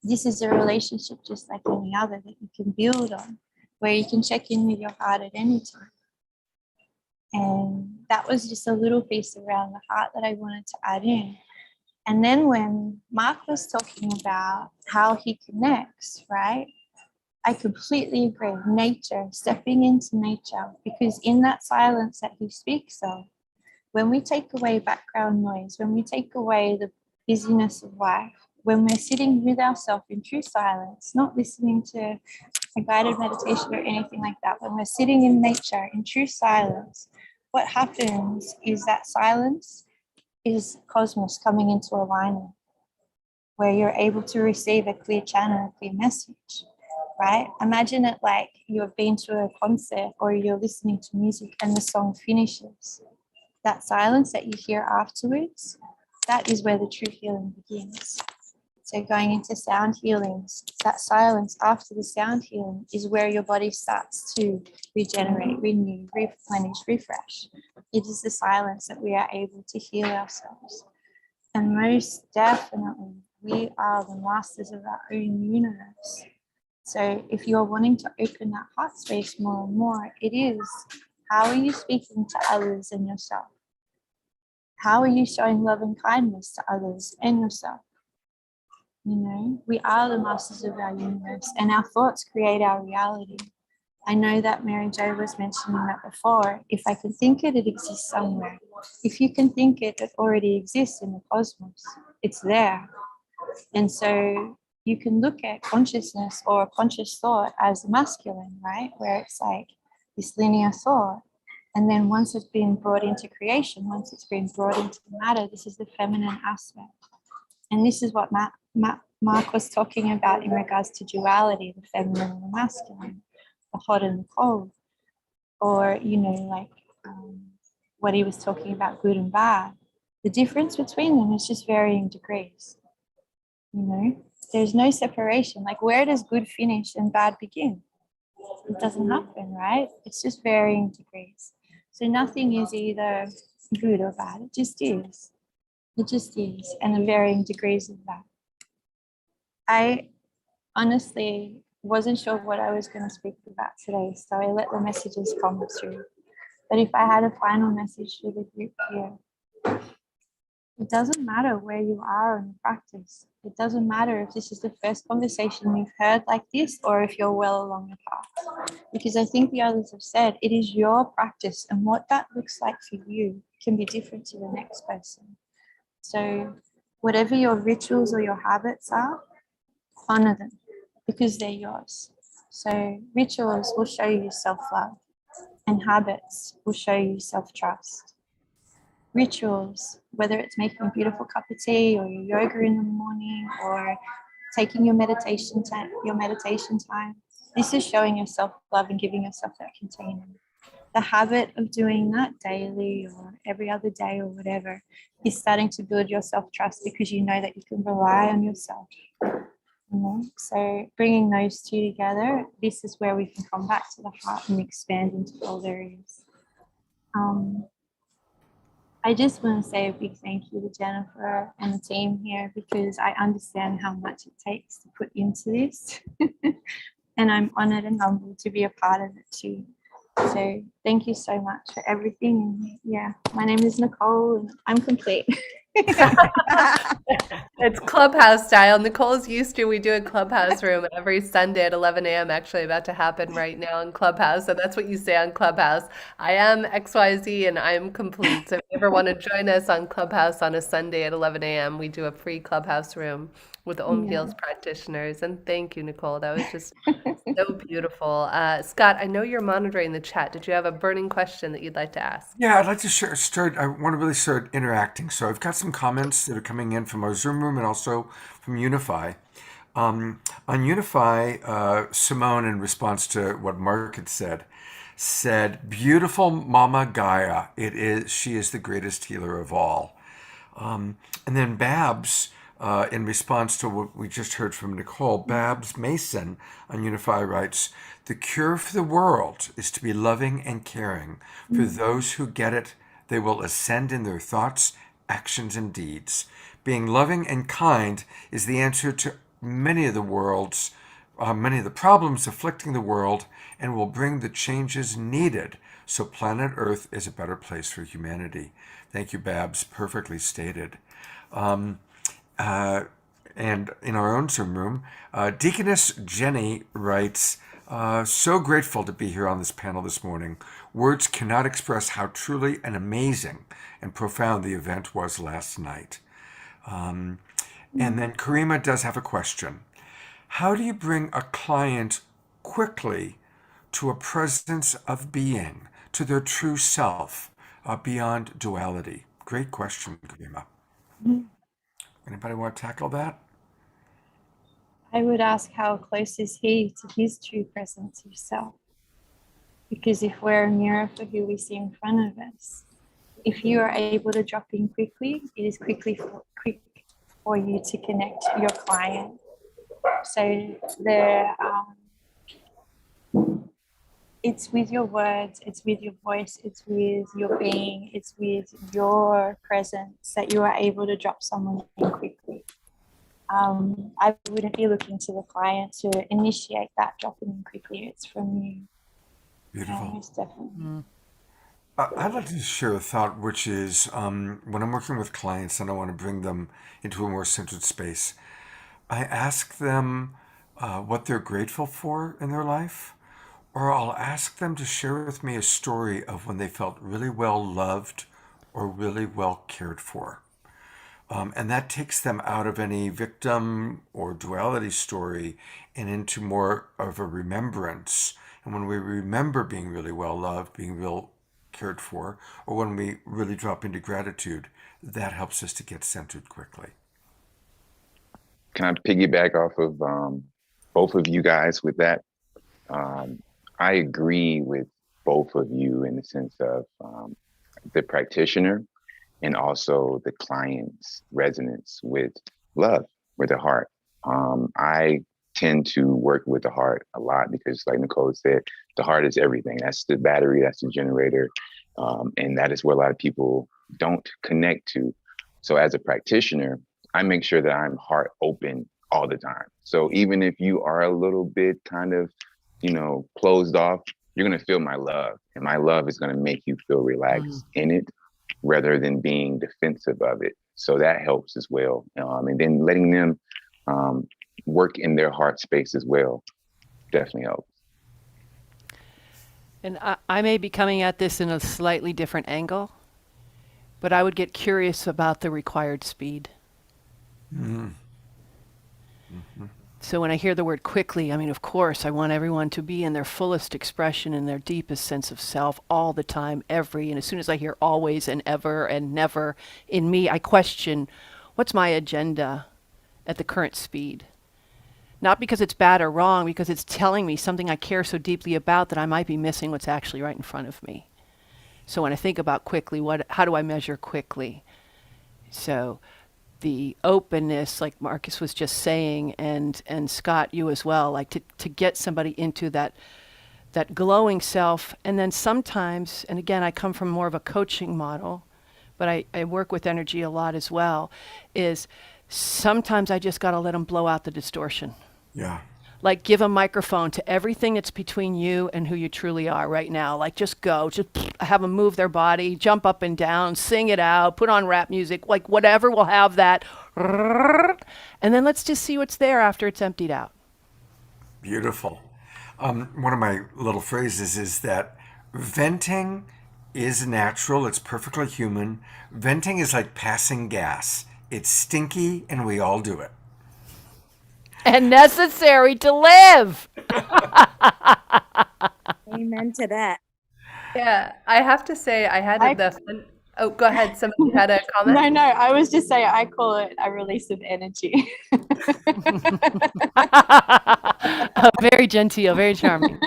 S8: This is a relationship just like any other that you can build on, where you can check in with your heart at any time. And that was just a little piece around the heart that I wanted to add in. And then when Mark was talking about how he connects, right? I completely agree. Nature, stepping into nature, because in that silence that he speaks of, when we take away background noise, when we take away the busyness of life, when we're sitting with ourselves in true silence, not listening to a guided meditation or anything like that, when we're sitting in nature in true silence, what happens is that silence is cosmos coming into alignment, where you're able to receive a clear channel, a clear message, right? Imagine it like you've been to a concert or you're listening to music and the song finishes. That silence that you hear afterwards, that is where the true healing begins. So going into sound healings, that silence after the sound healing is where your body starts to regenerate, renew, replenish, refresh. It is the silence that we are able to heal ourselves. And most definitely, we are the masters of our own universe. So if you're wanting to open that heart space more and more, it is, how are you speaking to others and yourself? How are you showing love and kindness to others and yourself? You know, we are the masters of our universe, and our thoughts create our reality. I know that Mary Jo was mentioning that before. If I can think it, it exists somewhere. If you can think it, it already exists in the cosmos. It's there. And so you can look at consciousness or conscious thought as masculine, right? Where it's like this linear thought. And then once it's been brought into creation, once it's been brought into matter, this is the feminine aspect. And this is what Mark was talking about in regards to duality, the feminine and the masculine, the hot and the cold. Or, like what he was talking about, good and bad. The difference between them is just varying degrees. There's no separation. Like, where does good finish and bad begin? It doesn't happen, right? It's just varying degrees. So nothing is either good or bad. It just is. It just is. And the varying degrees of that. I honestly wasn't sure what I was going to speak about today, so I let the messages come through. But if I had a final message for the group here, it doesn't matter where you are in the practice. It doesn't matter if this is the first conversation you've heard like this or if you're well along the path. Because I think the others have said it is your practice, and what that looks like for you can be different to the next person. So whatever your rituals or your habits are, honor them because they're yours. So rituals will show you self-love, and habits will show you self-trust. Rituals, whether it's making a beautiful cup of tea or your yoga in the morning or taking your meditation time, this is showing your self-love and giving yourself that container. The habit of doing that daily or every other day or whatever is starting to build your self-trust because you know that you can rely on yourself. So bringing those two together, this is where we can come back to the heart and expand into all areas. I just want to say a big thank you to Jennifer and the team here because I understand how much it takes to put into this. And I'm honored and humbled to be a part of it too. So thank you so much for everything. And yeah, my name is Nicole and I'm complete.
S4: It's Clubhouse style. Nicole's used to, we do a Clubhouse room every Sunday at 11 a.m. actually about to happen right now in Clubhouse. So that's what you say on Clubhouse. I am XYZ and I'm complete. So if you ever want to join us on Clubhouse on a Sunday at 11 a.m., we do a free Clubhouse room with Om Heals practitioners. And thank you, Nicole. That was just so beautiful. Scott, I know you're monitoring the chat. Did you have a burning question that you'd like to ask?
S2: Yeah, I'd like to I want to really start interacting. So I've got some comments that are coming in from our Zoom room and also from Unify. On Unify, Simone, in response to what Mark had said, beautiful Mama Gaia, she is the greatest healer of all. And then Babs, in response to what we just heard from Nicole, Babs Mason on Unify writes, the cure for the world is to be loving and caring. For those who get it, they will ascend in their thoughts, actions, and deeds. Being loving and kind is the answer to many of the problems afflicting the world and will bring the changes needed so planet Earth is a better place for humanity. Thank you, Babs. Perfectly stated. And in our own Zoom room, Deaconess Jenny writes, so grateful to be here on this panel this morning. Words cannot express how truly and amazing and profound the event was last night. And then Karima does have a question. How do you bring a client quickly to a presence of being, to their true self, beyond duality? Great question, Karima. Anybody want to tackle that?
S8: I would ask how close is he to his true presence of self? Because if we're a mirror for who we see in front of us, if you are able to drop in quickly, it is quick for you to connect your client. So it's with your words, it's with your voice, it's with your being, it's with your presence that you are able to drop someone in quickly. I wouldn't be looking to the client to initiate that dropping in quickly. It's from you.
S2: Beautiful.
S8: Most definitely.
S2: I'd like to share a thought, which is when I'm working with clients and I want to bring them into a more centered space, I ask them what they're grateful for in their life, or I'll ask them to share with me a story of when they felt really well loved or really well cared for. And that takes them out of any victim or duality story and into more of a remembrance. And when we remember being really well loved, being real cared for, or when we really drop into gratitude, that helps us to get centered quickly.
S7: Can I piggyback off of both of you guys with that? I agree with both of you in the sense of the practitioner and also the client's resonance with love, with the heart. I tend to work with the heart a lot because, like Nicole said, the heart is everything. That's the battery, that's the generator. And that is where a lot of people don't connect to. So as a practitioner, I make sure that I'm heart open all the time. So even if you are a little bit kind of, closed off, you're going to feel my love. And my love is going to make you feel relaxed in it rather than being defensive of it. So that helps as well. And then letting them work in their heart space as well definitely helps.
S6: And I may be coming at this in a slightly different angle, but I would get curious about the required speed. So when I hear the word quickly, I mean, of course, I want everyone to be in their fullest expression and their deepest sense of self all the time, and as soon as I hear always and ever and never in me, I question, what's my agenda at the current speed? Not because it's bad or wrong, because it's telling me something I care so deeply about that I might be missing what's actually right in front of me. So when I think about quickly, how do I measure quickly? So the openness, like Marcus was just saying, and Scott, you as well, like to get somebody into that glowing self. And then sometimes, and again, I come from more of a coaching model, but I work with energy a lot as well, is sometimes I just got to let them blow out the distortion.
S2: Yeah.
S6: Like give a microphone to everything that's between you and who you truly are right now. Like just go, just have them move their body, jump up and down, sing it out, put on rap music, like whatever will have that. And then let's just see what's there after it's emptied out.
S2: Beautiful. One of my little phrases is that venting is natural. It's perfectly human. Venting is like passing gas. It's stinky and we all do it.
S6: And necessary to live.
S9: Amen to that.
S4: Yeah, I have to say, oh, go ahead. Somebody had a comment.
S5: No, I was just saying, I call it a release of energy.
S6: Very genteel, very charming.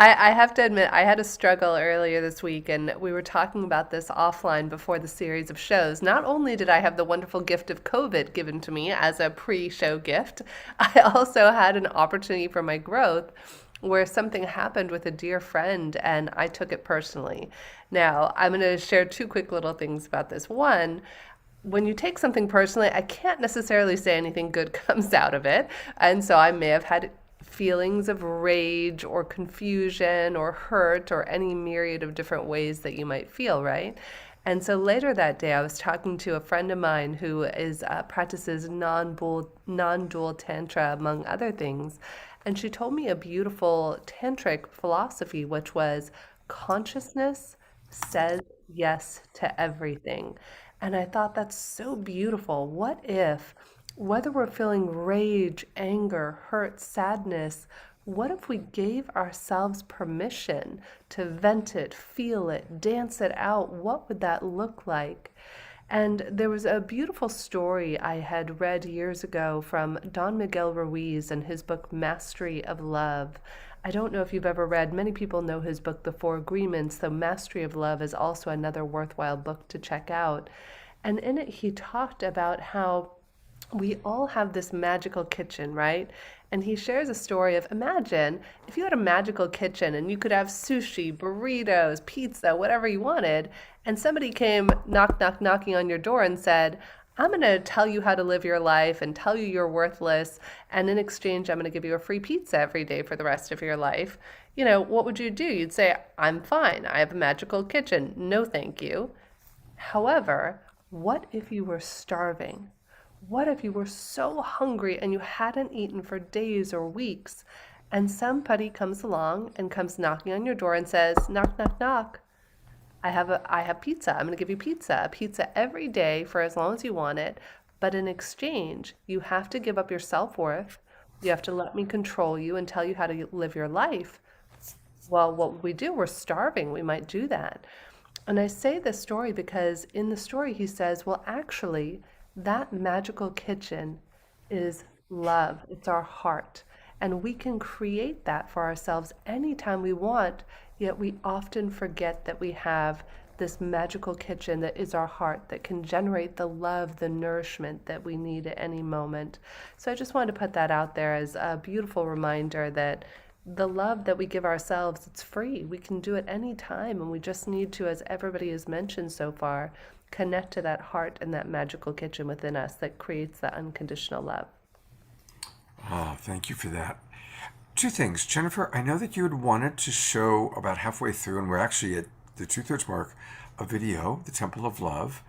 S4: I have to admit, I had a struggle earlier this week, and we were talking about this offline before the series of shows. Not only did I have the wonderful gift of COVID given to me as a pre-show gift, I also had an opportunity for my growth where something happened with a dear friend, and I took it personally. Now, I'm going to share two quick little things about this. One, when you take something personally, I can't necessarily say anything good comes out of it. And so I may have had feelings of rage or confusion or hurt or any myriad of different ways that you might feel, right? And so later that day, I was talking to a friend of mine who practices non-dual tantra, among other things. And she told me a beautiful tantric philosophy, which was consciousness says yes to everything. And I thought that's so beautiful. What if, whether we're feeling rage, anger, hurt, sadness, what if we gave ourselves permission to vent it, feel it, dance it out? What would that look like? And there was a beautiful story I had read years ago from Don Miguel Ruiz and his book, Mastery of Love. I don't know if you've ever read, many people know his book, The Four Agreements, though Mastery of Love is also another worthwhile book to check out. And in it, he talked about how we all have this magical kitchen, right? And he shares a story of, imagine if you had a magical kitchen and you could have sushi, burritos, pizza, whatever you wanted, and somebody came knocking on your door and said, I'm going to tell you how to live your life and tell you you're worthless, and in exchange, I'm going to give you a free pizza every day for the rest of your life. You know, what would you do? You'd say, I'm fine. I have a magical kitchen. No, thank you. However, what if you were starving? What if you were so hungry and you hadn't eaten for days or weeks? and somebody comes along and comes knocking on your door and says, knock, knock, knock. I have pizza. I'm going to give you pizza every day for as long as you want it. But in exchange, you have to give up your self-worth. You have to let me control you and tell you how to live your life. Well, what we do, we're starving. We might do that. And I say this story because in the story he says, well, actually, that magical kitchen is love. It's our heart. And we can create that for ourselves anytime we want, yet we often forget that we have this magical kitchen that is our heart, that can generate the love, the nourishment that we need at any moment. So I just wanted to put that out there as a beautiful reminder that the love that we give ourselves, it's free. We can do it any time, and we just need to, as everybody has mentioned so far, connect to that heart and that magical kitchen within us that creates that unconditional love.
S2: Oh, thank you for that. Two things. Jennifer, I know that you had wanted to show about halfway through, and we're actually at the 2/3 mark, a video, The Temple of Love.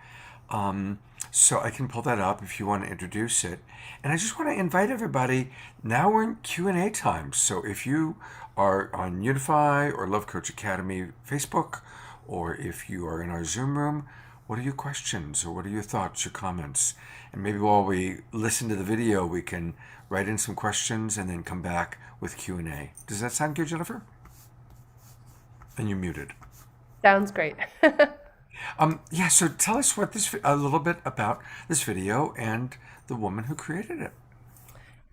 S2: So I can pull that up if you want to introduce it. And I just want to invite everybody, now we're in Q&A time. So if you are on Unify or Love Coach Academy Facebook, or if you are in our Zoom room, what are your questions or what are your thoughts, your comments? And maybe while we listen to the video, we can write in some questions and then come back with Q&A. Does that sound good, Jennifer? And you're muted.
S4: Sounds great.
S2: Yeah, so tell us a little bit about this video and the woman who created it.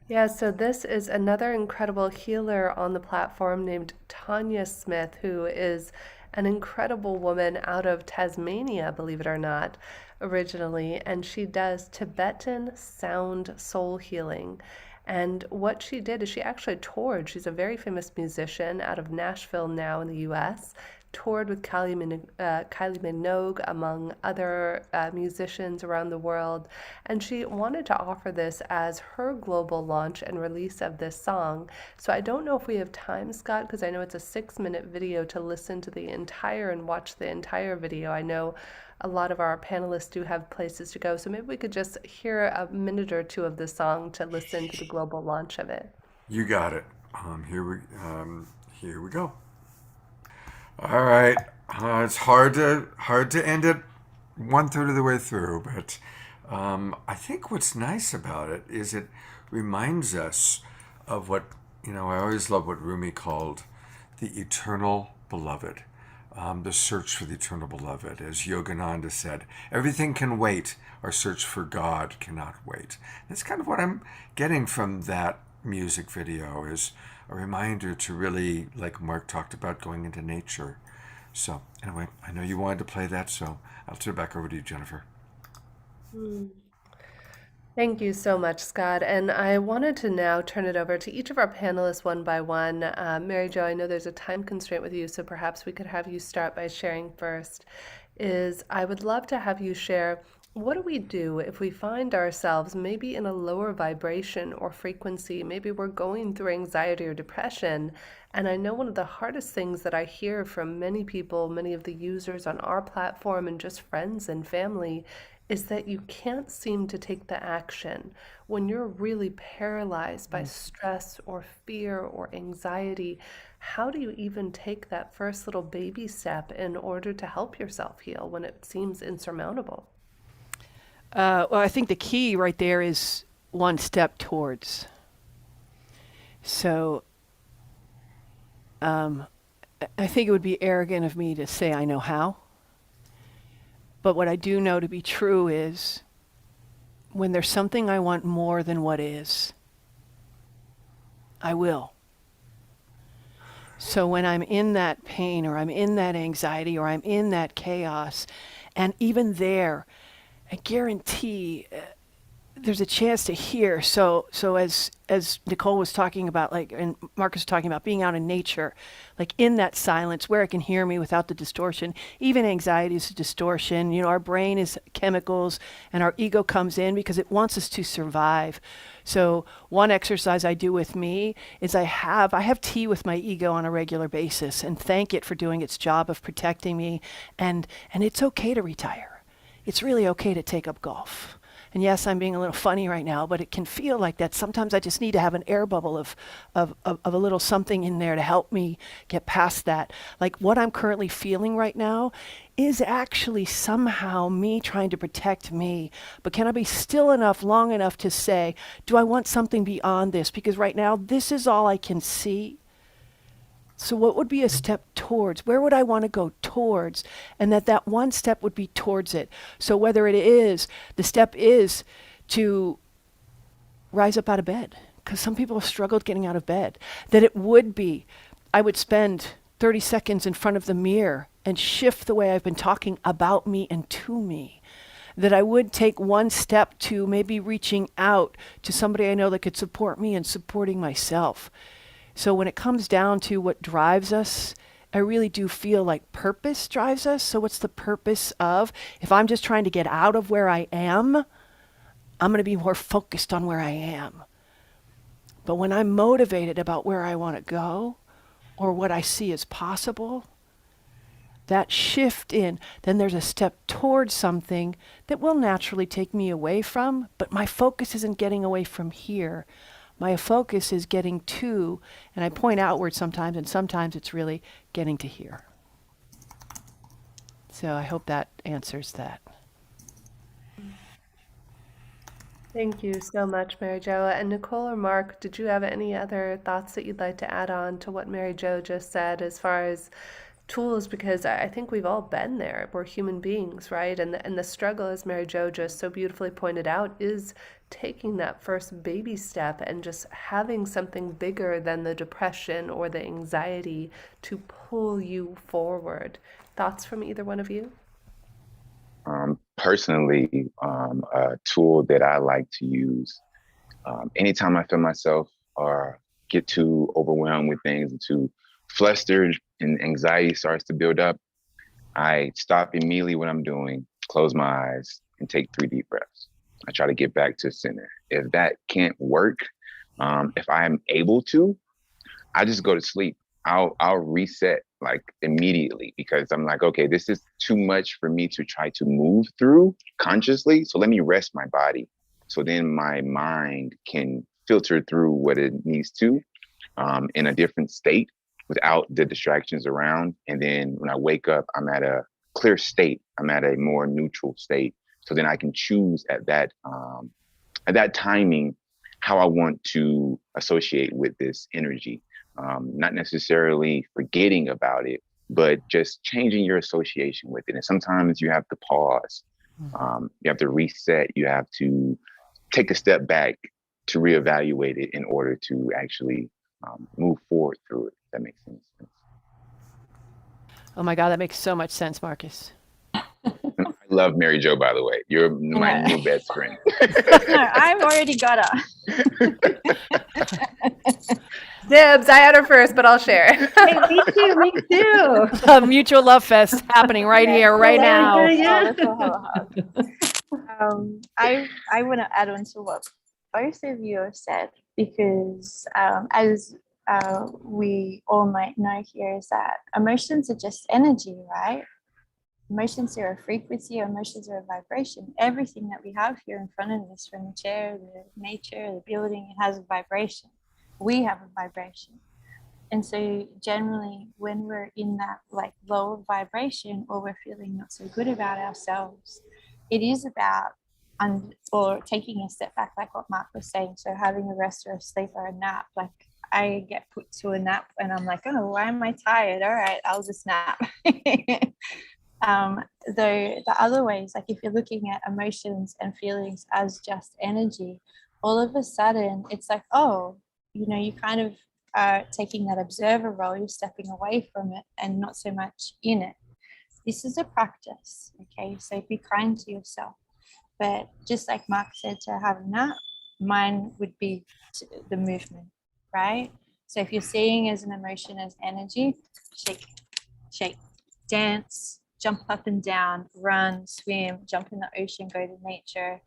S4: Yeah, so this is another incredible healer on the platform named Tanya Smith, who is an incredible woman out of Tasmania, believe it or not, originally, and she does Tibetan sound soul healing. And what she did is she actually toured. She's a very famous musician out of Nashville now in the US, toured with Kylie Minogue, among other musicians around the world. And she wanted to offer this as her global launch and release of this song. So I don't know if we have time, Scott, because I know it's a 6-minute video to listen to the entire and watch the entire video. I know a lot of our panelists do have places to go. So maybe we could just hear a minute or two of the song to listen to the global launch of it.
S2: You got it. Here we go. All right. It's hard to end it 1/3 of the way through, but I think what's nice about it is it reminds us of what, I always love what Rumi called the eternal beloved, the search for the eternal beloved. As Yogananda said, everything can wait. Our search for God cannot wait. That's kind of what I'm getting from that music video, is a reminder to really, like Mark talked about, going into nature. So anyway, I know you wanted to play that, so I'll turn it back over to you, Jennifer.
S4: Thank you so much, Scott. And I wanted to now turn it over to each of our panelists one by one. Mary Jo, I know there's a time constraint with you, so perhaps we could have you start by sharing first. I would love to have you share, what do we do if we find ourselves maybe in a lower vibration or frequency? Maybe we're going through anxiety or depression. And I know one of the hardest things that I hear from many people, many of the users on our platform and just friends and family, is that you can't seem to take the action. When you're really paralyzed by stress or fear or anxiety, how do you even take that first little baby step in order to help yourself heal when it seems insurmountable?
S6: Well, I think the key right there is one step towards. So I think it would be arrogant of me to say I know how. But what I do know to be true is when there's something I want more than what is, I will. So when I'm in that pain or I'm in that anxiety or I'm in that chaos, and even there, I guarantee there's a chance to hear. So as Nicole was talking about, and Marcus was talking about, being out in nature, like in that silence where it can hear me without the distortion. Even anxiety is a distortion. Our brain is chemicals, and our ego comes in because it wants us to survive. So one exercise I do with me is I have tea with my ego on a regular basis and thank it for doing its job of protecting me. And it's okay to retire. It's really okay to take up golf. And yes, I'm being a little funny right now, but it can feel like that. Sometimes I just need to have an air bubble of a little something in there to help me get past that. Like what I'm currently feeling right now is actually somehow me trying to protect me. But can I be still enough, long enough to say, do I want something beyond this? Because right now, this is all I can see. So what would be a step towards? Where would I want to go towards? And that one step would be towards it. So whether it is, the step is to rise up out of bed, because some people have struggled getting out of bed. That it would be, I would spend 30 seconds in front of the mirror and shift the way I've been talking about me and to me. That I would take one step to maybe reaching out to somebody I know that could support me and supporting myself. So when it comes down to what drives us, I really do feel like purpose drives us. So what's the purpose of, if I'm just trying to get out of where I am, I'm going to be more focused on where I am. But when I'm motivated about where I want to go or what I see as possible, that shift in, then there's a step towards something that will naturally take me away from, but my focus isn't getting away from here. My focus is getting to, and I point outward sometimes, and sometimes it's really getting to here. So I hope that answers that.
S4: Thank you so much, Mary Jo. And Nicole or Mark, did you have any other thoughts that you'd like to add on to what Mary Jo just said as far as tools? Because I think we've all been there. We're human beings, right? And the struggle, as Mary Jo just so beautifully pointed out, is taking that first baby step and just having something bigger than the depression or the anxiety to pull you forward. Thoughts from either one of you?
S7: Personally, a tool that I like to use anytime I feel myself or get too overwhelmed with things and too flustered and anxiety starts to build up, I stop immediately what I'm doing, close my eyes, and take 3 deep breaths. I try to get back to center. If that can't work, if I'm able to, I just go to sleep. I'll reset like immediately, because I'm like, okay, this is too much for me to try to move through consciously. So let me rest my body. So then my mind can filter through what it needs to in a different state without the distractions around. And then when I wake up, I'm at a clear state. I'm at a more neutral state. So then I can choose at that timing how I want to associate with this energy. Not necessarily forgetting about it, but just changing your association with it. And sometimes you have to pause. You have to reset. You have to take a step back to reevaluate it in order to actually move forward through it. If that makes sense.
S6: Oh my God, that makes so much sense, Marcus.
S7: I love Mary Jo, by the way. You're my new best friend.
S8: No, I've already got her.
S4: Dibs, I had her first, but I'll share.
S8: Hey, me too, me too.
S6: A mutual love fest happening right here, right now.
S8: Yeah. I want to add on to what both of you have said, because as we all might know here, is that emotions are just energy, right? Emotions are a frequency, emotions are a vibration. Everything that we have here in front of us, from the chair, the nature, the building, it has a vibration. We have a vibration. And so generally when we're in that like lower vibration, or we're feeling not so good about ourselves, it is about or taking a step back, like what Mark was saying. So having a rest or a sleep or a nap. Like I get put to a nap and I'm like, oh, why am I tired? All right, I'll just nap. Though the other ways, like if you're looking at emotions and feelings as just energy, all of a sudden it's like, oh, you know, you kind of are taking that observer role, you're stepping away from it and not so much in it. This is a practice, okay? So be kind to yourself. But just like Mark said, to have a nap, mine would be the movement, right? So if you're seeing as an emotion as energy, shake, dance, jump up and down, run, swim, jump in the ocean, go to nature,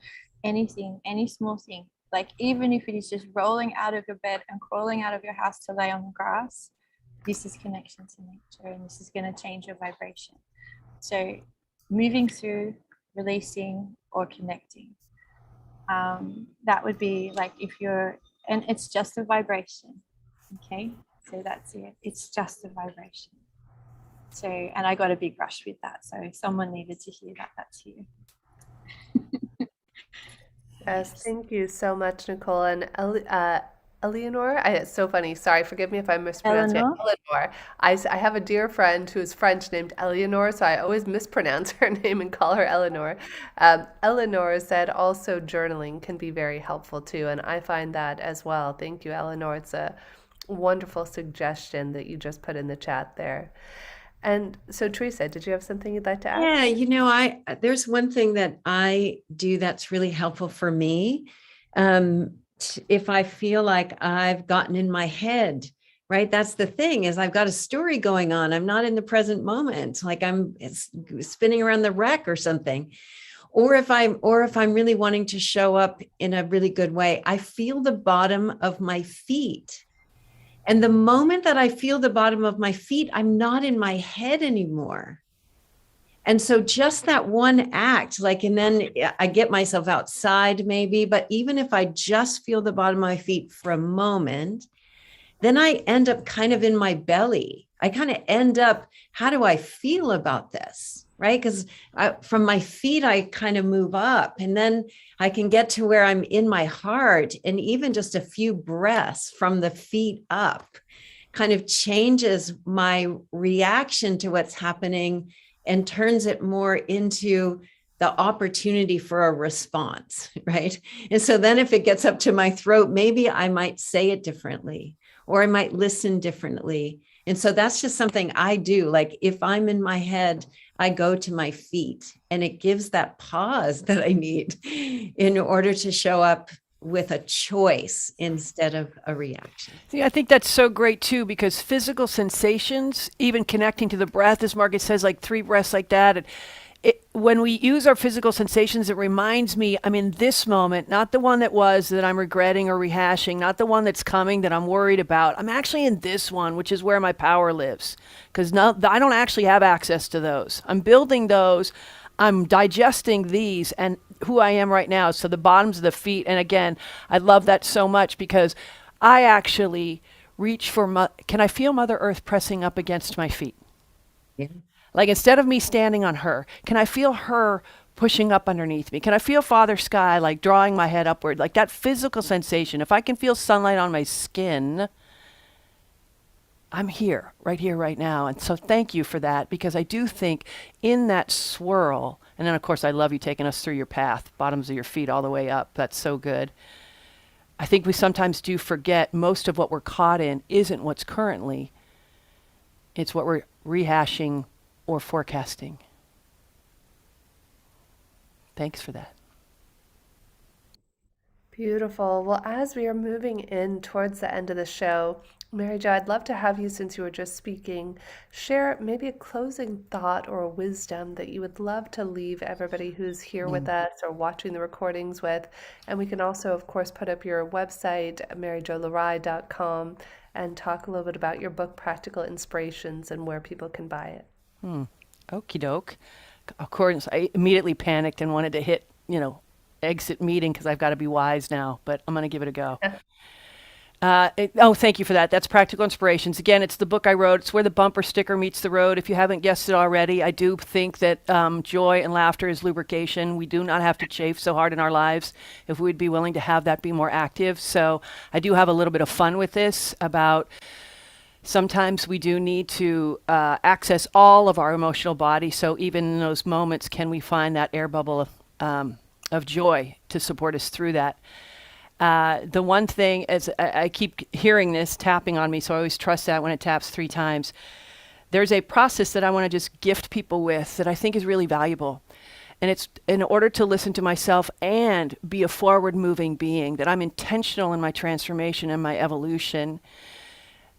S8: anything, any small thing. Like even if it is just rolling out of your bed and crawling out of your house to lay on the grass, this is connection to nature, and this is going to change your vibration. So moving through, releasing, or connecting. That would be like if you're, and it's just a vibration. Okay, so that's it. It's just a vibration. So, and I got a big rush with that. So if someone needed to hear that, that's you.
S4: Yes, thank you so much, Nicole. And Eleanor, it's so funny. Sorry, forgive me if I'm mispronouncing it.
S8: Eleanor?
S4: Eleanor. I have a dear friend who is French named Eleanor, so I always mispronounce her name and call her Eleanor. Eleanor said also journaling can be very helpful too, and I find that as well. Thank you, Eleanor. It's a wonderful suggestion that you just put in the chat there. And so, Teresa, did you have something you'd like to add?
S3: Yeah, you know, there's one thing that I do that's really helpful for me. If I feel like I've gotten in my head, right? That's the thing, is I've got a story going on. I'm not in the present moment, like I'm spinning around the wreck or something. Or if I'm really wanting to show up in a really good way, I feel the bottom of my feet. And the moment that I feel the bottom of my feet, I'm not in my head anymore. And so just that one act, like, and then I get myself outside maybe, but even if I just feel the bottom of my feet for a moment, then I end up kind of in my belly. I kind of end up, how do I feel about this? Right? Because from my feet, I kind of move up, and then I can get to where I'm in my heart. And even just a few breaths from the feet up kind of changes my reaction to what's happening and turns it more into the opportunity for a response, right? And so then if it gets up to my throat, maybe I might say it differently, or I might listen differently. And so that's just something I do. Like if I'm in my head, I go to my feet, and it gives that pause that I need in order to show up with a choice instead of a reaction.
S6: See, I think that's so great too, because physical sensations, even connecting to the breath, as Margaret says, like 3 breaths like that. And when we use our physical sensations, it reminds me I'm in this moment, not the one that was that I'm regretting or rehashing, not the one that's coming that I'm worried about. I'm actually in this one, which is where my power lives, because I don't actually have access to those. I'm building those. I'm digesting these and who I am right now. So the bottoms of the feet. And again, I love that so much, because I actually reach for, can I feel Mother Earth pressing up against my feet?
S3: Yeah.
S6: Like instead of me standing on her, can I feel her pushing up underneath me? Can I feel Father Sky like drawing my head upward? Like that physical sensation. If I can feel sunlight on my skin, I'm here, right now. And so thank you for that, because I do think in that swirl, and then of course I love you taking us through your path, bottoms of your feet all the way up. That's so good. I think we sometimes do forget most of what we're caught in isn't what's currently, it's what we're rehashing or forecasting. Thanks for that.
S4: Beautiful. Well, as we are moving in towards the end of the show, Mary Jo, I'd love to have you, since you were just speaking, share maybe a closing thought or a wisdom that you would love to leave everybody who's here with us or watching the recordings with. And we can also, of course, put up your website, maryjolarai.com, and talk a little bit about your book, Practical Inspirations, and where people can buy it.
S6: Okie doke. Of course, I immediately panicked and wanted to hit, exit meeting, because I've got to be wise now, but I'm going to give it a go. Thank you for that. That's Practical Inspirations. Again, it's the book I wrote. It's where the bumper sticker meets the road. If you haven't guessed it already, I do think that joy and laughter is lubrication. We do not have to chafe so hard in our lives if we'd be willing to have that be more active. So I do have a little bit of fun with this about sometimes we do need to access all of our emotional body. So even in those moments, can we find that air bubble of joy to support us through that? The one thing is, I keep hearing this tapping on me, so I always trust that when it taps 3 times. There's a process that I want to just gift people with that I think is really valuable. And it's in order to listen to myself and be a forward-moving being, that I'm intentional in my transformation and my evolution,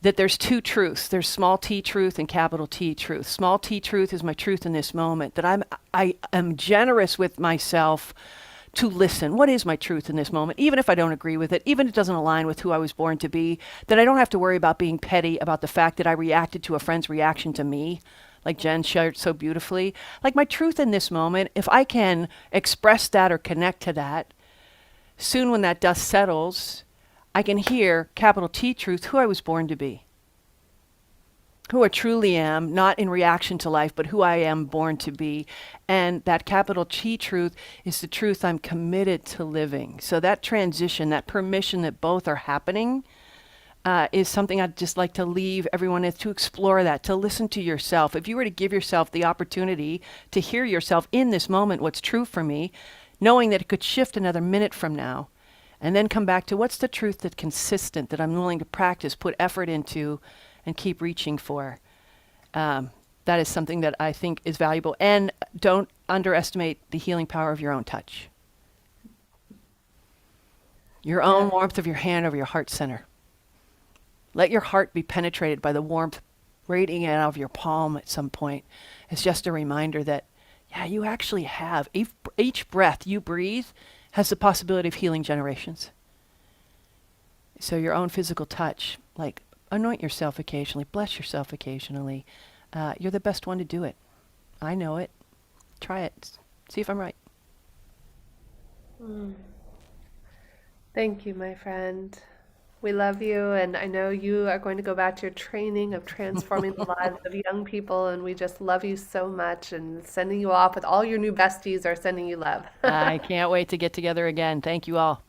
S6: that there's 2 truths. There's small t truth and capital T truth. Small t truth is my truth in this moment, that I am generous with myself to listen. What is my truth in this moment? Even if I don't agree with it, even if it doesn't align with who I was born to be, that I don't have to worry about being petty about the fact that I reacted to a friend's reaction to me, like Jen shared so beautifully. Like my truth in this moment, if I can express that or connect to that, Soon when that dust settles, I can hear, capital T truth, who I was born to be. Who I truly am, not in reaction to life, but who I am born to be. And that capital T truth is the truth I'm committed to living. So that transition, that permission that both are happening, is something I'd just like to leave everyone with, to explore that, to listen to yourself. If you were to give yourself the opportunity to hear yourself in this moment, what's true for me, knowing that it could shift another minute from now, and then come back to what's the truth that's consistent, that I'm willing to practice, put effort into, and keep reaching for. That is something that I think is valuable. And don't underestimate the healing power of your own touch. Your own warmth of your hand over your heart center. Let your heart be penetrated by the warmth radiating out of your palm at some point. It's just a reminder that, yeah, you actually have. Each breath you breathe has the possibility of healing generations. So your own physical touch, like anoint yourself occasionally, bless yourself occasionally. You're the best one to do it. I know it. Try it. See if I'm right.
S4: Thank you, my friend. We love you, and I know you are going to go back to your training of transforming the lives of young people, and we just love you so much, and sending you off with all your new besties are sending you love.
S6: I can't wait to get together again. Thank you all.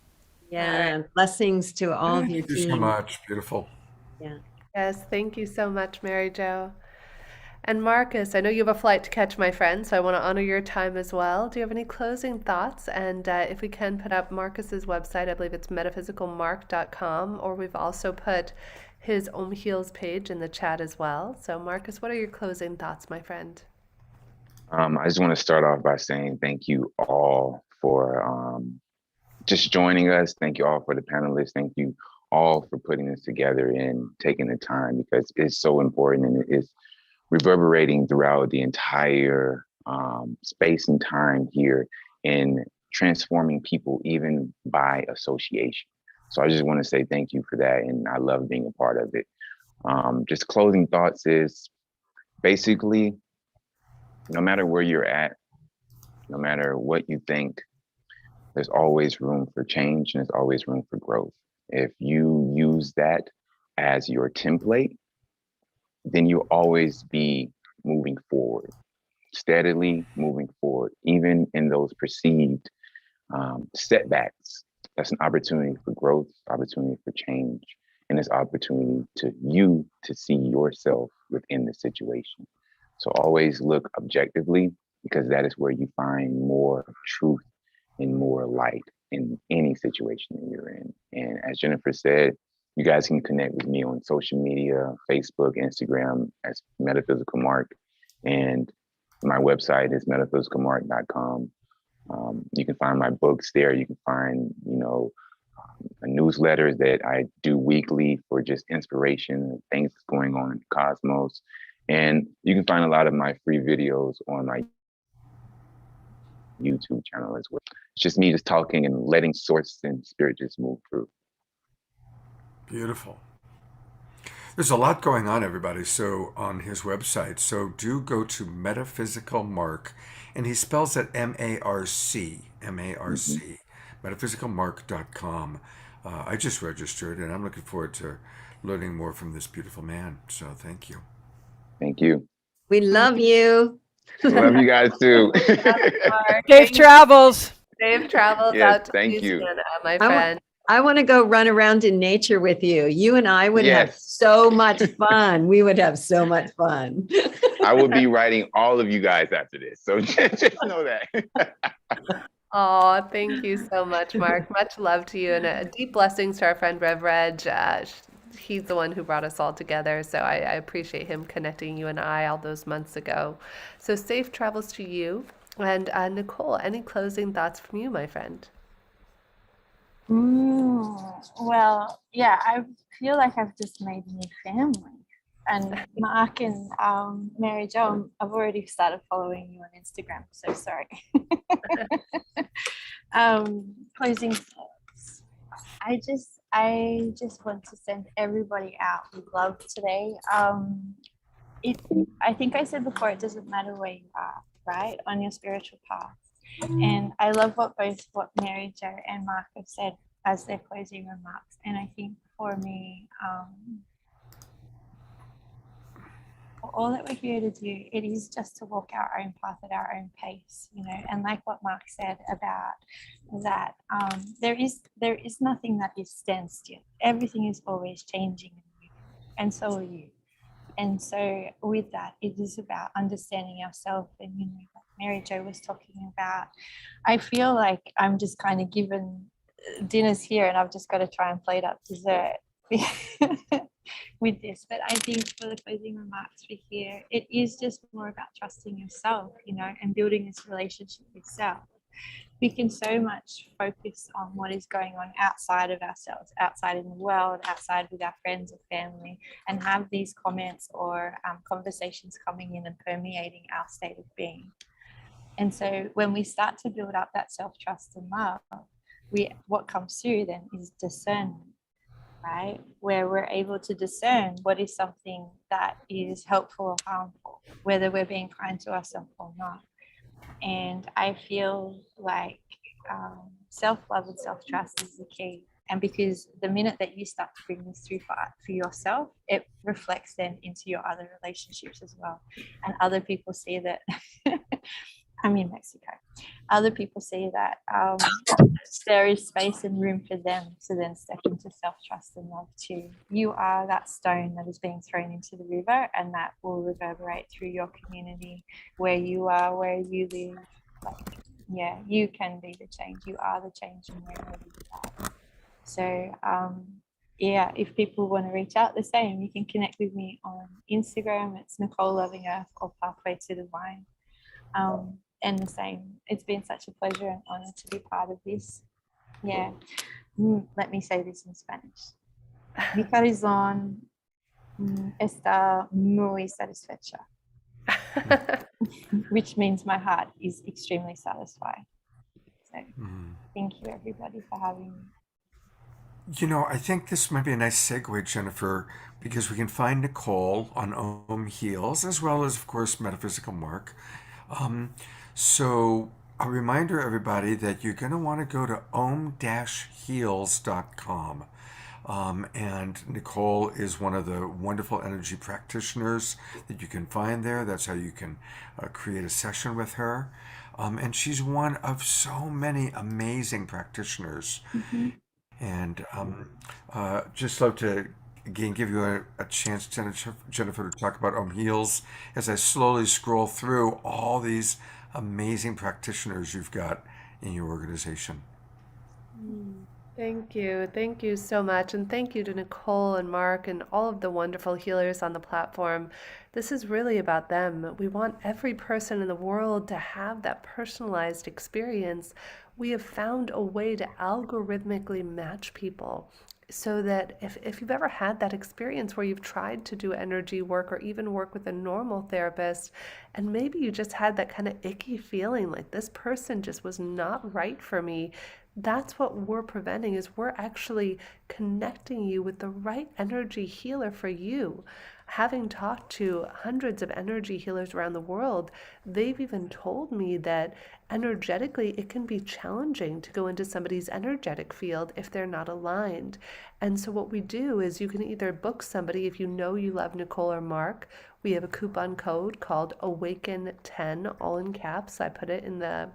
S3: Yeah, blessings to all of your
S2: Thank you so
S3: team.
S2: much. Beautiful.
S3: Yeah.
S4: Yes, thank you so much, Mary Jo. And Marcus, I know you have a flight to catch, my friend, so I want to honor your time as well. Do you have any closing thoughts? And if we can put up Marcus's website, I believe it's metaphysicalmark.com, or we've also put his Om Heals page in the chat as well. So Marcus, what are your closing thoughts, my friend?
S7: I just want to start off by saying thank you all for just joining us. Thank you all for the panelists. Thank you all for putting this together and taking the time, because it's so important, and it is reverberating throughout the entire space and time here in transforming people, even by association. So I just want to say thank you for that, and I love being a part of it. Just closing thoughts is basically, no matter where you're at, no matter what you think, there's always room for change, and there's always room for growth. If you use that as your template, then you'll always be moving forward, steadily moving forward, even in those perceived setbacks. That's an opportunity for growth, opportunity for change, and it's opportunity to you to see yourself within the situation. So always look objectively, because that is where you find more truth and more light in any situation that you're in. And as Jennifer said, you guys can connect with me on social media, Facebook, Instagram as Metaphysical Mark. And my website is metaphysicalmark.com. You can find my books there. You can find, a newsletter that I do weekly for just inspiration, things that's going on in the cosmos. And you can find a lot of my free videos on my YouTube channel as well. It's just me just talking and letting source and spirit just move through.
S2: Beautiful. There's a lot going on, everybody, so on his website. So do go to Metaphysical Mark, and he spells it M-A-R-C, M-A-R-C, metaphysicalmark.com. I just registered, and I'm looking forward to learning more from this beautiful man. So thank you.
S7: Thank you.
S3: We love you.
S7: Love you guys too.
S6: Safe travels.
S4: Safe travels
S7: Yes,
S4: out to
S7: thank you.
S4: Louisiana, my friend.
S3: I want to go run around in nature with you. You and I would have
S7: Yes.
S3: so much fun. We would have so much fun.
S7: I will be writing all of you guys after this. So just know that.
S4: Oh, thank you so much, Mark. Much love to you, and a deep blessings to our friend Rev Reg. He's the one who brought us all together, so I appreciate him connecting you and I all those months ago. So safe travels to you. And Nicole, any closing thoughts from you, my friend?
S8: Well, yeah, I feel like I've just made a new family. And Mark and Mary Jo, I've already started following you on Instagram, so sorry. Closing thoughts. I just want to send everybody out with love today. I think I said before, it doesn't matter where you are, right, on your spiritual path. And I love what Mary Jo and Mark have said as their closing remarks. And I think for me, all that we're here to do, it is just to walk our own path at our own pace, you know. And like what Mark said about that, there is nothing that is standstill. Everything is always changing, and so are you. And so with that, it is about understanding ourselves. And you know, like Mary Jo was talking about, I feel like I'm just kind of given dinners here, and I've just got to try and plate up dessert with this. But I think for the closing remarks for here, it is just more about trusting yourself, you know, and building this relationship with self. We can so much focus on what is going on outside of ourselves, outside in the world, outside with our friends or family, and have these comments or conversations coming in and permeating our state of being. And so when we start to build up that self-trust and love, what comes through then is discernment, right? Where we're able to discern what is something that is helpful or harmful, whether we're being kind to ourselves or not. And I feel like self-love and self-trust is the key. And because the minute that you start to bring this through for yourself, it reflects then into your other relationships as well. And other people see that, I'm in Mexico, other people see that there is space and room for them to then step into self-trust and love too. You are that stone that is being thrown into the river, and that will reverberate through your community, where you are, where you live. Like, yeah, you can be the change. You are the change in wherever you are. So yeah, if people want to reach out, the same, you can connect with me on Instagram. It's Nicole Loving Earth or Pathway to Divine. And the same, it's been such a pleasure and honor to be part of this. Yeah, let me say this in Spanish. Mi corazón está muy satisfecha, which means my heart is extremely satisfied. So thank you everybody for having me.
S2: You know, I think this might be a nice segue, Jennifer, because we can find Nicole on Om Heals, as well as, of course, Metaphysical Mark. So a reminder, everybody, that you're going to want to go to om-heals.com. And Nicole is one of the wonderful energy practitioners that you can find there. That's how you can create a session with her. And she's one of so many amazing practitioners. And just love to again give you a chance, Jennifer, to talk about Om Heals as I slowly scroll through all these amazing practitioners you've got in your organization.
S4: Thank you. Thank you so much. And thank you to Nicole and Mark and all of the wonderful healers on the platform. This is really about them. We want every person in the world to have that personalized experience. We have found a way to algorithmically match people so that if you've ever had that experience where you've tried to do energy work or even work with a normal therapist, and maybe you just had that kind of icky feeling like this person just was not right for me, that's what we're preventing, is we're actually connecting you with the right energy healer for you. Having talked to hundreds of energy healers around the world, they've even told me that energetically it can be challenging to go into somebody's energetic field if they're not aligned. And so what we do is you can either book somebody, if you know you love Nicole or Mark, we have a coupon code called Awaken10, all in caps. I put it in the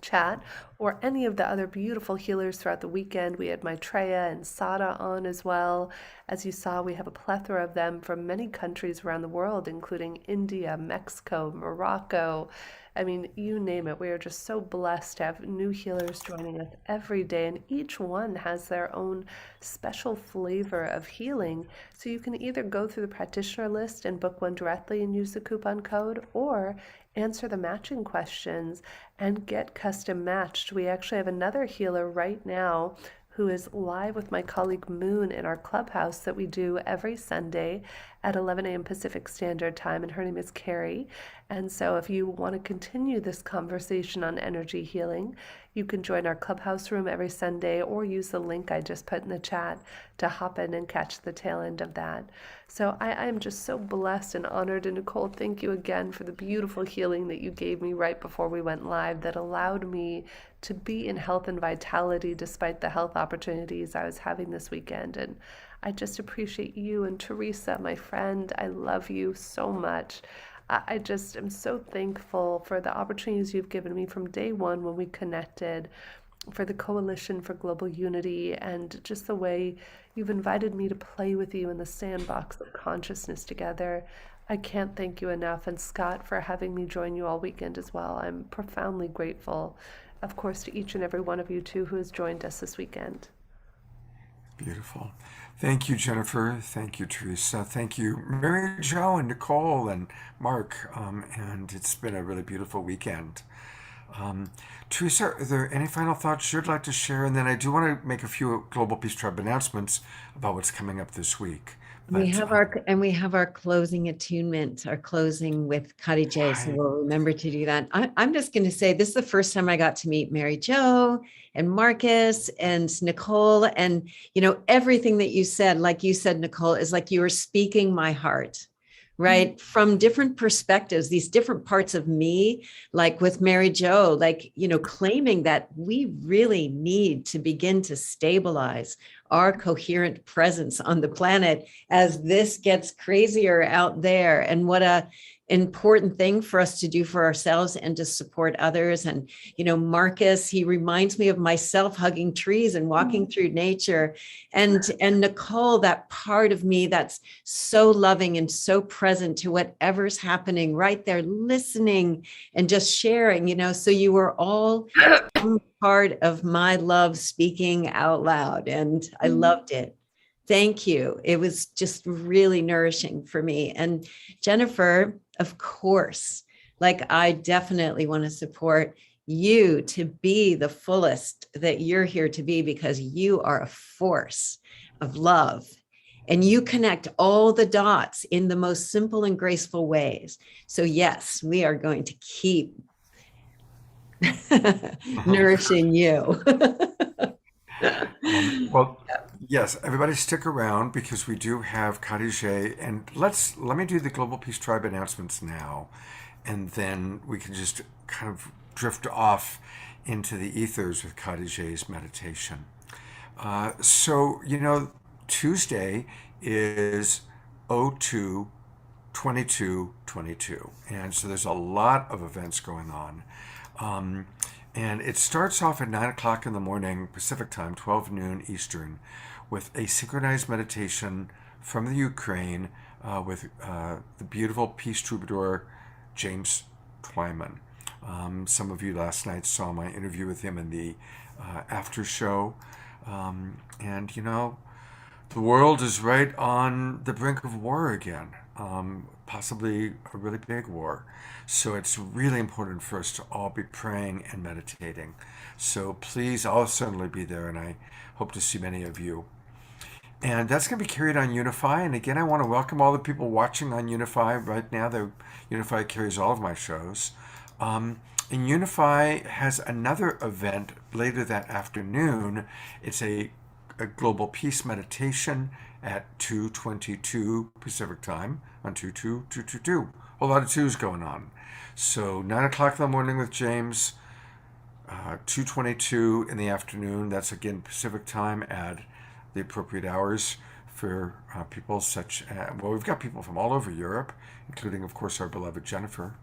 S4: chat, or any of the other beautiful healers throughout the weekend. We had Maitreya and Sada on as well. As you saw, we have a plethora of them from many countries around the world, including India, Mexico, Morocco. I mean, you name it. We are just so blessed to have new healers joining us every day, and each one has their own special flavor of healing. So you can either go through the practitioner list and book one directly and use the coupon code, or answer the matching questions and get custom matched. We actually have another healer right now who is live with my colleague Moon in our clubhouse that we do every Sunday at 11 a.m. Pacific Standard Time, and her name is Carrie. And so if you want to continue this conversation on energy healing, you can join our clubhouse room every Sunday or use the link I just put in the chat to hop in and catch the tail end of that. So I am just so blessed and honored. And Nicole, thank you again for the beautiful healing that you gave me right before we went live that allowed me to be in health and vitality despite the health opportunities I was having this weekend. And I just appreciate you and Teresa, my friend. I love you so much. I just am so thankful for the opportunities you've given me from day one when we connected, for the Coalition for Global Unity, and just the way you've invited me to play with you in the sandbox of consciousness together. I can't thank you enough. And Scott, for having me join you all weekend as well. I'm profoundly grateful, of course, to each and every one of you too who has joined us this weekend.
S2: Beautiful. Thank you, Jennifer. Thank you, Teresa. Thank you, Mary Jo and Nicole and Mark. And it's been a really beautiful weekend. Teresa, are there any final thoughts you'd like to share? And then I do want to make a few Global Peace Tribe announcements about what's coming up this week.
S3: We have our closing attunement, our closing with Cuddy J. So we'll remember to do that. I'm just going to say this is the first time I got to meet Mary Jo and Marcus and Nicole, and everything that you said, like you said, Nicole, is like you were speaking my heart. Right? From different perspectives, these different parts of me, like with Mary Jo, claiming that we really need to begin to stabilize our coherent presence on the planet as this gets crazier out there. And what a important thing for us to do for ourselves and to support others. And, Marcus, he reminds me of myself hugging trees and walking through nature. And Nicole, that part of me that's so loving and so present to whatever's happening right there, listening and just sharing, so you were all part of my love speaking out loud. And I loved it. Thank you. It was just really nourishing for me. And Jennifer, of course, I definitely want to support you to be the fullest that you're here to be, because you are a force of love and you connect all the dots in the most simple and graceful ways. So yes, we are going to keep nourishing you.
S2: Well, yes, everybody stick around because we do have Khadijah, and let me do the Global Peace Tribe announcements now, and then we can just kind of drift off into the ethers with Khadijah's meditation. Tuesday is 02/22/22, and so there's a lot of events going on. And it starts off at 9 o'clock in the morning, Pacific time, 12 noon Eastern, with a synchronized meditation from the Ukraine with the beautiful peace troubadour, James Twyman. Some of you last night saw my interview with him in the after show. The world is right on the brink of war again, possibly a really big war. So it's really important for us to all be praying and meditating. So please, I'll certainly be there, and I hope to see many of you. And that's going to be carried on Unify. And again, I want to welcome all the people watching on Unify right now. Unify carries all of my shows. And Unify has another event later that afternoon. It's a global peace meditation at 2:22 Pacific time on 2/2/222. A lot of twos going on. So 9 o'clock in the morning with James, 2:22 in the afternoon. That's again Pacific time at the appropriate hours for people such as, we've got people from all over Europe, including, of course, our beloved Jennifer.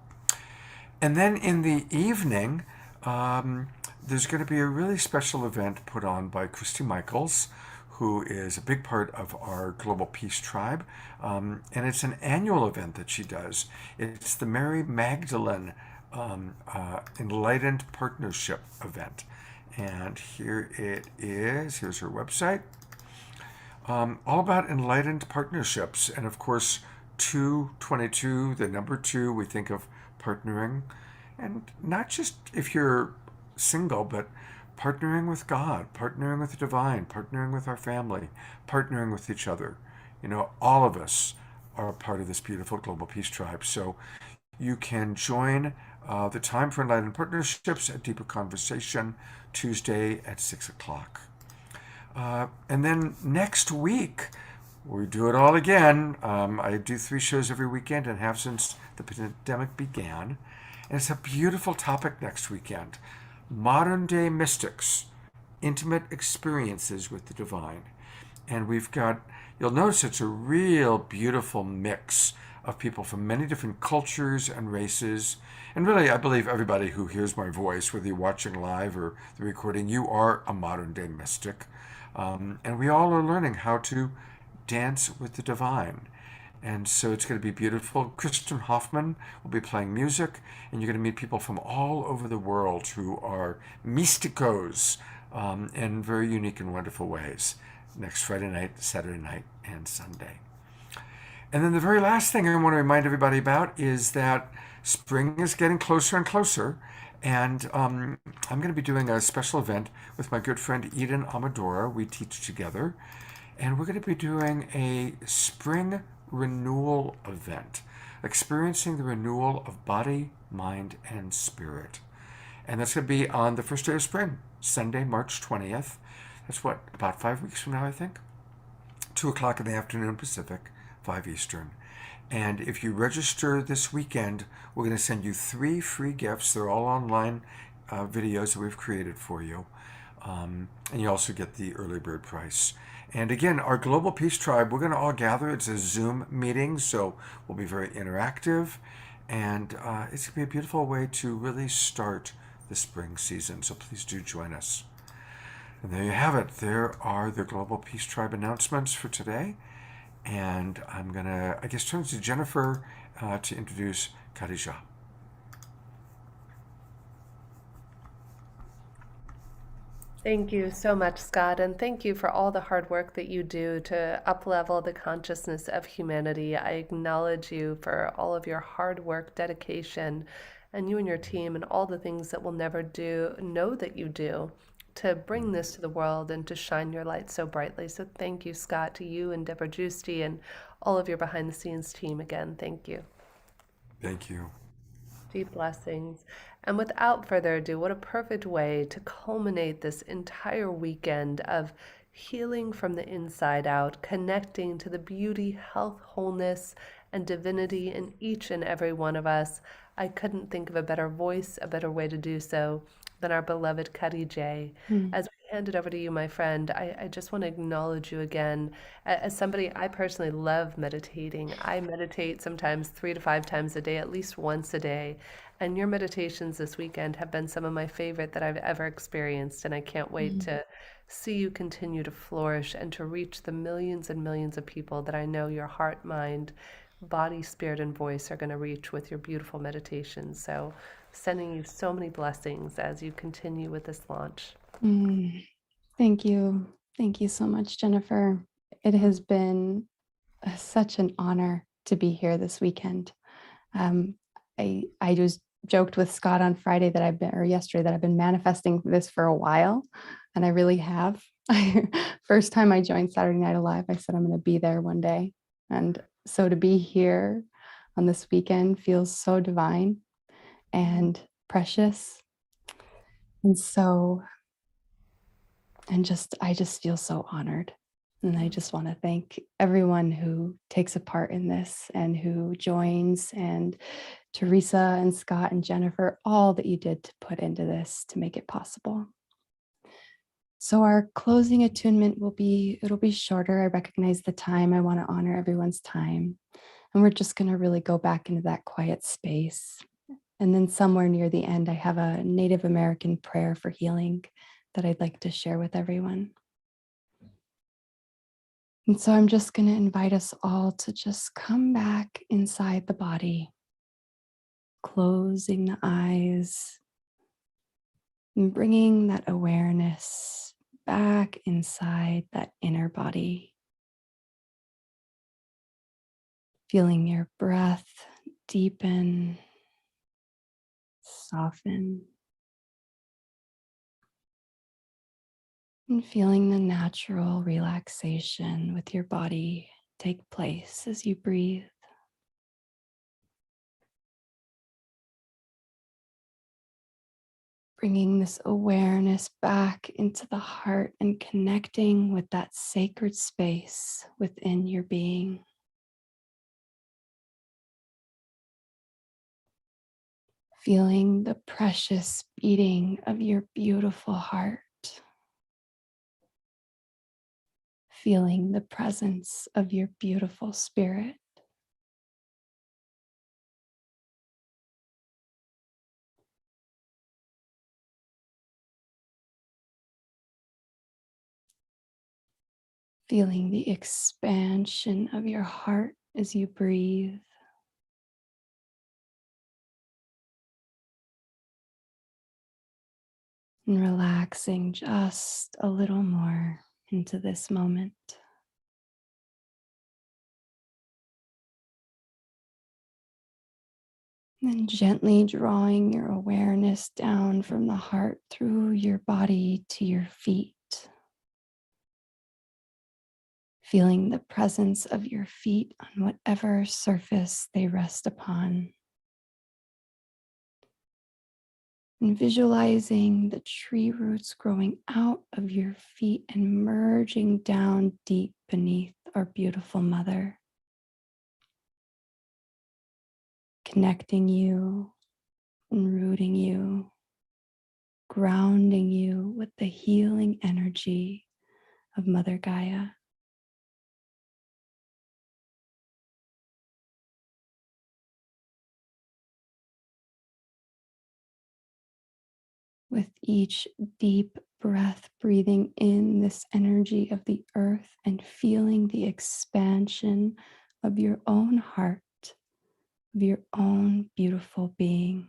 S2: And then in the evening, there's going to be a really special event put on by Christy Michaels, who is a big part of our Global Peace Tribe. And it's an annual event that she does. It's the Mary Magdalene Enlightened Partnership event. And here it is. Here's her website. All about enlightened partnerships. And of course, 222, the number 2, we think of partnering. And not just if you're single, but partnering with God, partnering with the divine, partnering with our family, partnering with each other. All of us are a part of this beautiful Global Peace Tribe. So you can join the Time for Enlightened Partnerships at Deeper Conversation Tuesday at 6 o'clock. And then next week, we do it all again. I do 3 shows every weekend and have since the pandemic began. And it's a beautiful topic next weekend. Modern day mystics, intimate experiences with the divine. And we've got, you'll notice it's a real beautiful mix of people from many different cultures and races. And really, I believe everybody who hears my voice, whether you're watching live or the recording, you are a modern day mystic. And we all are learning how to dance with the divine. And so it's going to be beautiful. Kristen Hoffman will be playing music, and you're going to meet people from all over the world who are mysticos in very unique and wonderful ways. Next Friday night, Saturday night, and Sunday. And then the very last thing I want to remind everybody about is that spring is getting closer and closer. And I'm going to be doing a special event with my good friend Eden Amadora. We teach together. And we're going to be doing a spring renewal event, experiencing the renewal of body, mind, and spirit. And that's going to be on the first day of spring, Sunday, March 20th. That's what, about 5 weeks from now, I think? 2 o'clock in the afternoon Pacific, 5 Eastern. And if you register this weekend, we're going to send you 3 free gifts. They're all online videos that we've created for you. And you also get the early bird price. And again, our Global Peace Tribe, we're going to all gather. It's a Zoom meeting, so we'll be very interactive. And it's going to be a beautiful way to really start the spring season. So please do join us. And there you have it. There are the Global Peace Tribe announcements for today. And I'm going to, I guess, turn to Jennifer to introduce Khadija.
S4: Thank you so much, Scott, and thank you for all the hard work that you do to uplevel the consciousness of humanity. I acknowledge you for all of your hard work, dedication, and you and your team and all the things that we'll never know that you do to bring this to the world and to shine your light so brightly. So thank you, Scott, to you and Deborah Giusti and all of your behind-the-scenes team again. Thank you.
S2: Thank you.
S4: Deep blessings. And without further ado, what a perfect way to culminate this entire weekend of healing from the inside out, connecting to the beauty, health, wholeness, and divinity in each and every one of us. I couldn't think of a better voice, a better way to do so than our beloved Khadija. As we hand it over to you, my friend, I just want to acknowledge you again. As somebody, I personally love meditating. I meditate sometimes 3 to 5 times a day, at least once a day. And your meditations this weekend have been some of my favorite that I've ever experienced. And I can't wait to see you continue to flourish and to reach the millions and millions of people that I know your heart, mind, body, spirit, and voice are going to reach with your beautiful meditation. So sending you so many blessings as you continue with this launch.
S5: Thank you. Thank you so much, Jennifer. It has been such an honor to be here this weekend. I just joked with Scott on Friday or yesterday that I've been manifesting this for a while, and I really have. First time I joined Saturday Night Alive, I said I'm going to be there one day. And so to be here on this weekend feels so divine and precious. And I just feel so honored. And I just want to thank everyone who takes a part in this and who joins, and Teresa and Scott and Jennifer, all that you did to put into this to make it possible. So our closing attunement it'll be shorter. I recognize the time. I want to honor everyone's time. And we're just going to really go back into that quiet space. And then somewhere near the end, I have a Native American prayer for healing that I'd like to share with everyone. And so I'm just going to invite us all to just come back inside the body, closing the eyes and bringing that awareness back inside that inner body. Feeling your breath deepen, soften, and feeling the natural relaxation with your body take place as you breathe. Bringing this awareness back into the heart and connecting with that sacred space within your being. Feeling the precious beating of your beautiful heart. Feeling the presence of your beautiful spirit. Feeling the expansion of your heart as you breathe. And relaxing just a little more into this moment. And then gently drawing your awareness down from the heart through your body to your feet. Feeling the presence of your feet on whatever surface they rest upon. And visualizing the tree roots growing out of your feet and merging down deep beneath our beautiful mother. Connecting you and rooting you, grounding you with the healing energy of Mother Gaia. With each deep breath, breathing in this energy of the earth and feeling the expansion of your own heart, of your own beautiful being.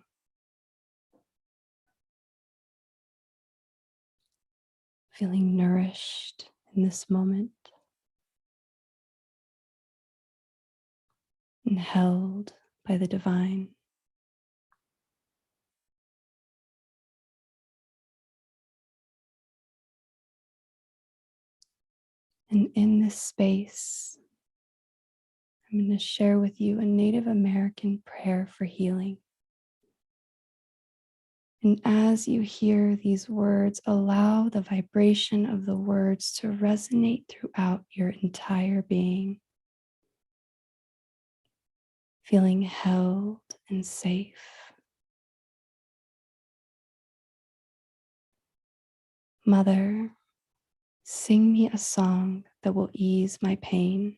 S5: Feeling nourished in this moment and held by the divine. And in this space, I'm going to share with you a Native American prayer for healing. And as you hear these words, allow the vibration of the words to resonate throughout your entire being. Feeling held and safe. Mother, sing me a song that will ease my pain,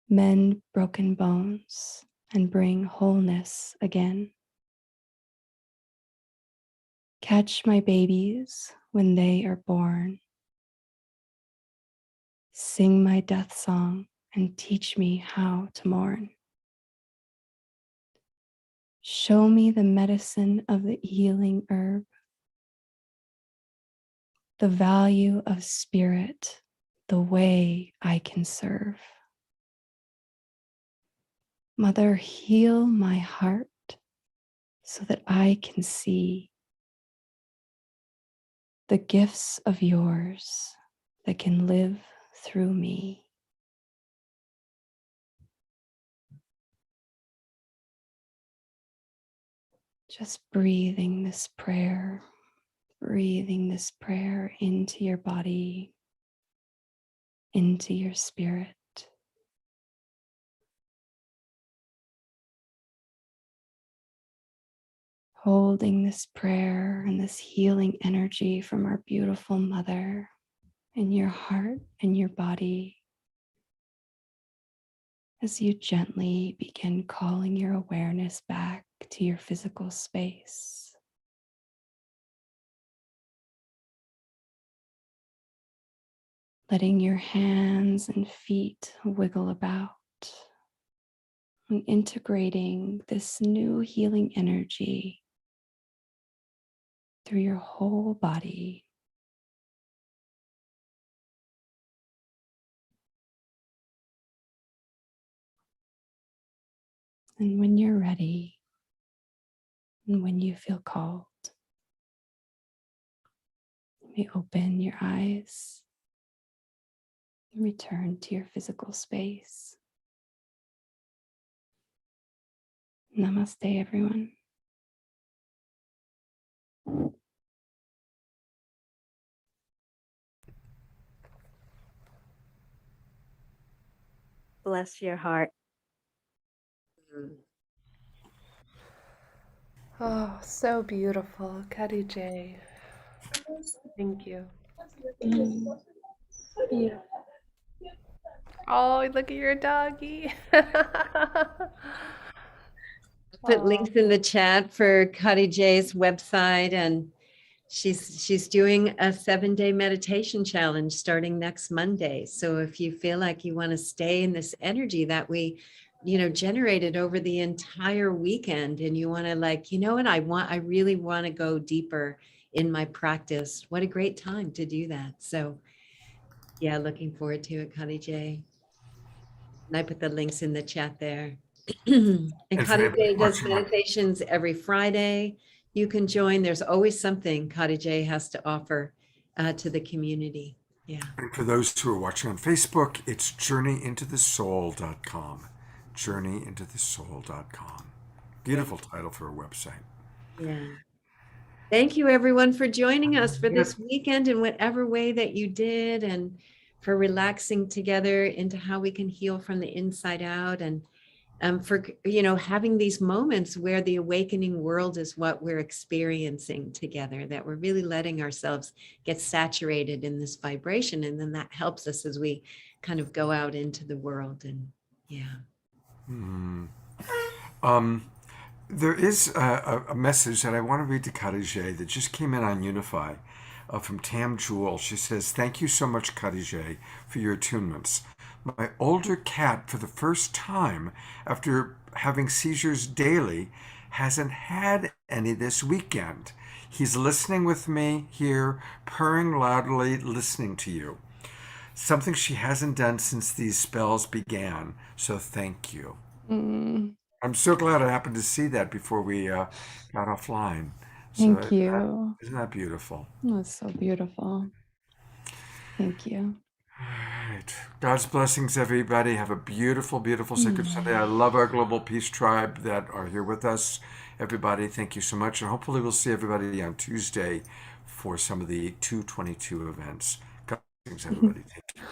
S5: mend broken bones, and bring wholeness again. Catch my babies when they are born. Sing my death song and teach me how to mourn. Show me the medicine of the healing herb, the value of spirit, the way I can serve. Mother, heal my heart so that I can see the gifts of yours that can live through me. Just breathing this prayer into your body, into your spirit. Holding this prayer and this healing energy from our beautiful mother in your heart and your body as you gently begin calling your awareness back to your physical space. Letting your hands and feet wiggle about and integrating this new healing energy through your whole body. And when you're ready, and when you feel called, you may open your eyes, return to your physical space. Namaste, everyone.
S1: Bless your heart.
S4: Oh, so beautiful, Cuddy J. Thank you.
S8: Yeah.
S4: Oh, look at your doggy.
S3: Put links in the chat for Cuddy J's website, and she's doing a 7-day meditation challenge starting next Monday. So if you feel like you want to stay in this energy that we, generated over the entire weekend, and you want to I really want to go deeper in my practice. What a great time to do that. So yeah, looking forward to it, Cuddy J. And I put the links in the chat there. And
S2: And for
S3: Cuddy
S2: anybody
S3: J does
S2: watching on,
S3: meditations every Friday. You can join. There's always something Cuddy J has to offer to the community. Yeah.
S2: and for those who are watching on Facebook, it's journeyintothesoul.com. Journeyintothesoul.com. Beautiful title for a website.
S3: Yeah. Thank you, everyone, for joining us for this weekend in whatever way that you did, and for relaxing together into how we can heal from the inside out, and for having these moments where the awakening world is what we're experiencing together, that we're really letting ourselves get saturated in this vibration, and then that helps us as we kind of go out into the world. And yeah.
S2: There is a message that I want to read to Khadijah that just came in on Unify from Tam Jewel. She says, "Thank you so much, Khadijah, for your attunements. My older cat, for the first time after having seizures daily, hasn't had any this weekend. He's listening with me here, purring loudly, listening to you. Something she hasn't done since these spells began, so thank you."
S5: Mm,
S2: I'm so glad I happened to see that before we got offline.
S5: thank you.
S2: Isn't that beautiful?
S5: That's so beautiful. Thank you.
S2: All right. God's blessings, everybody. Have a beautiful, beautiful Sacred Sunday. I love our Global Peace Tribe that are here with us. Everybody, thank you so much. And hopefully we'll see everybody on Tuesday for some of the 222 events. God blessings, everybody. Take care.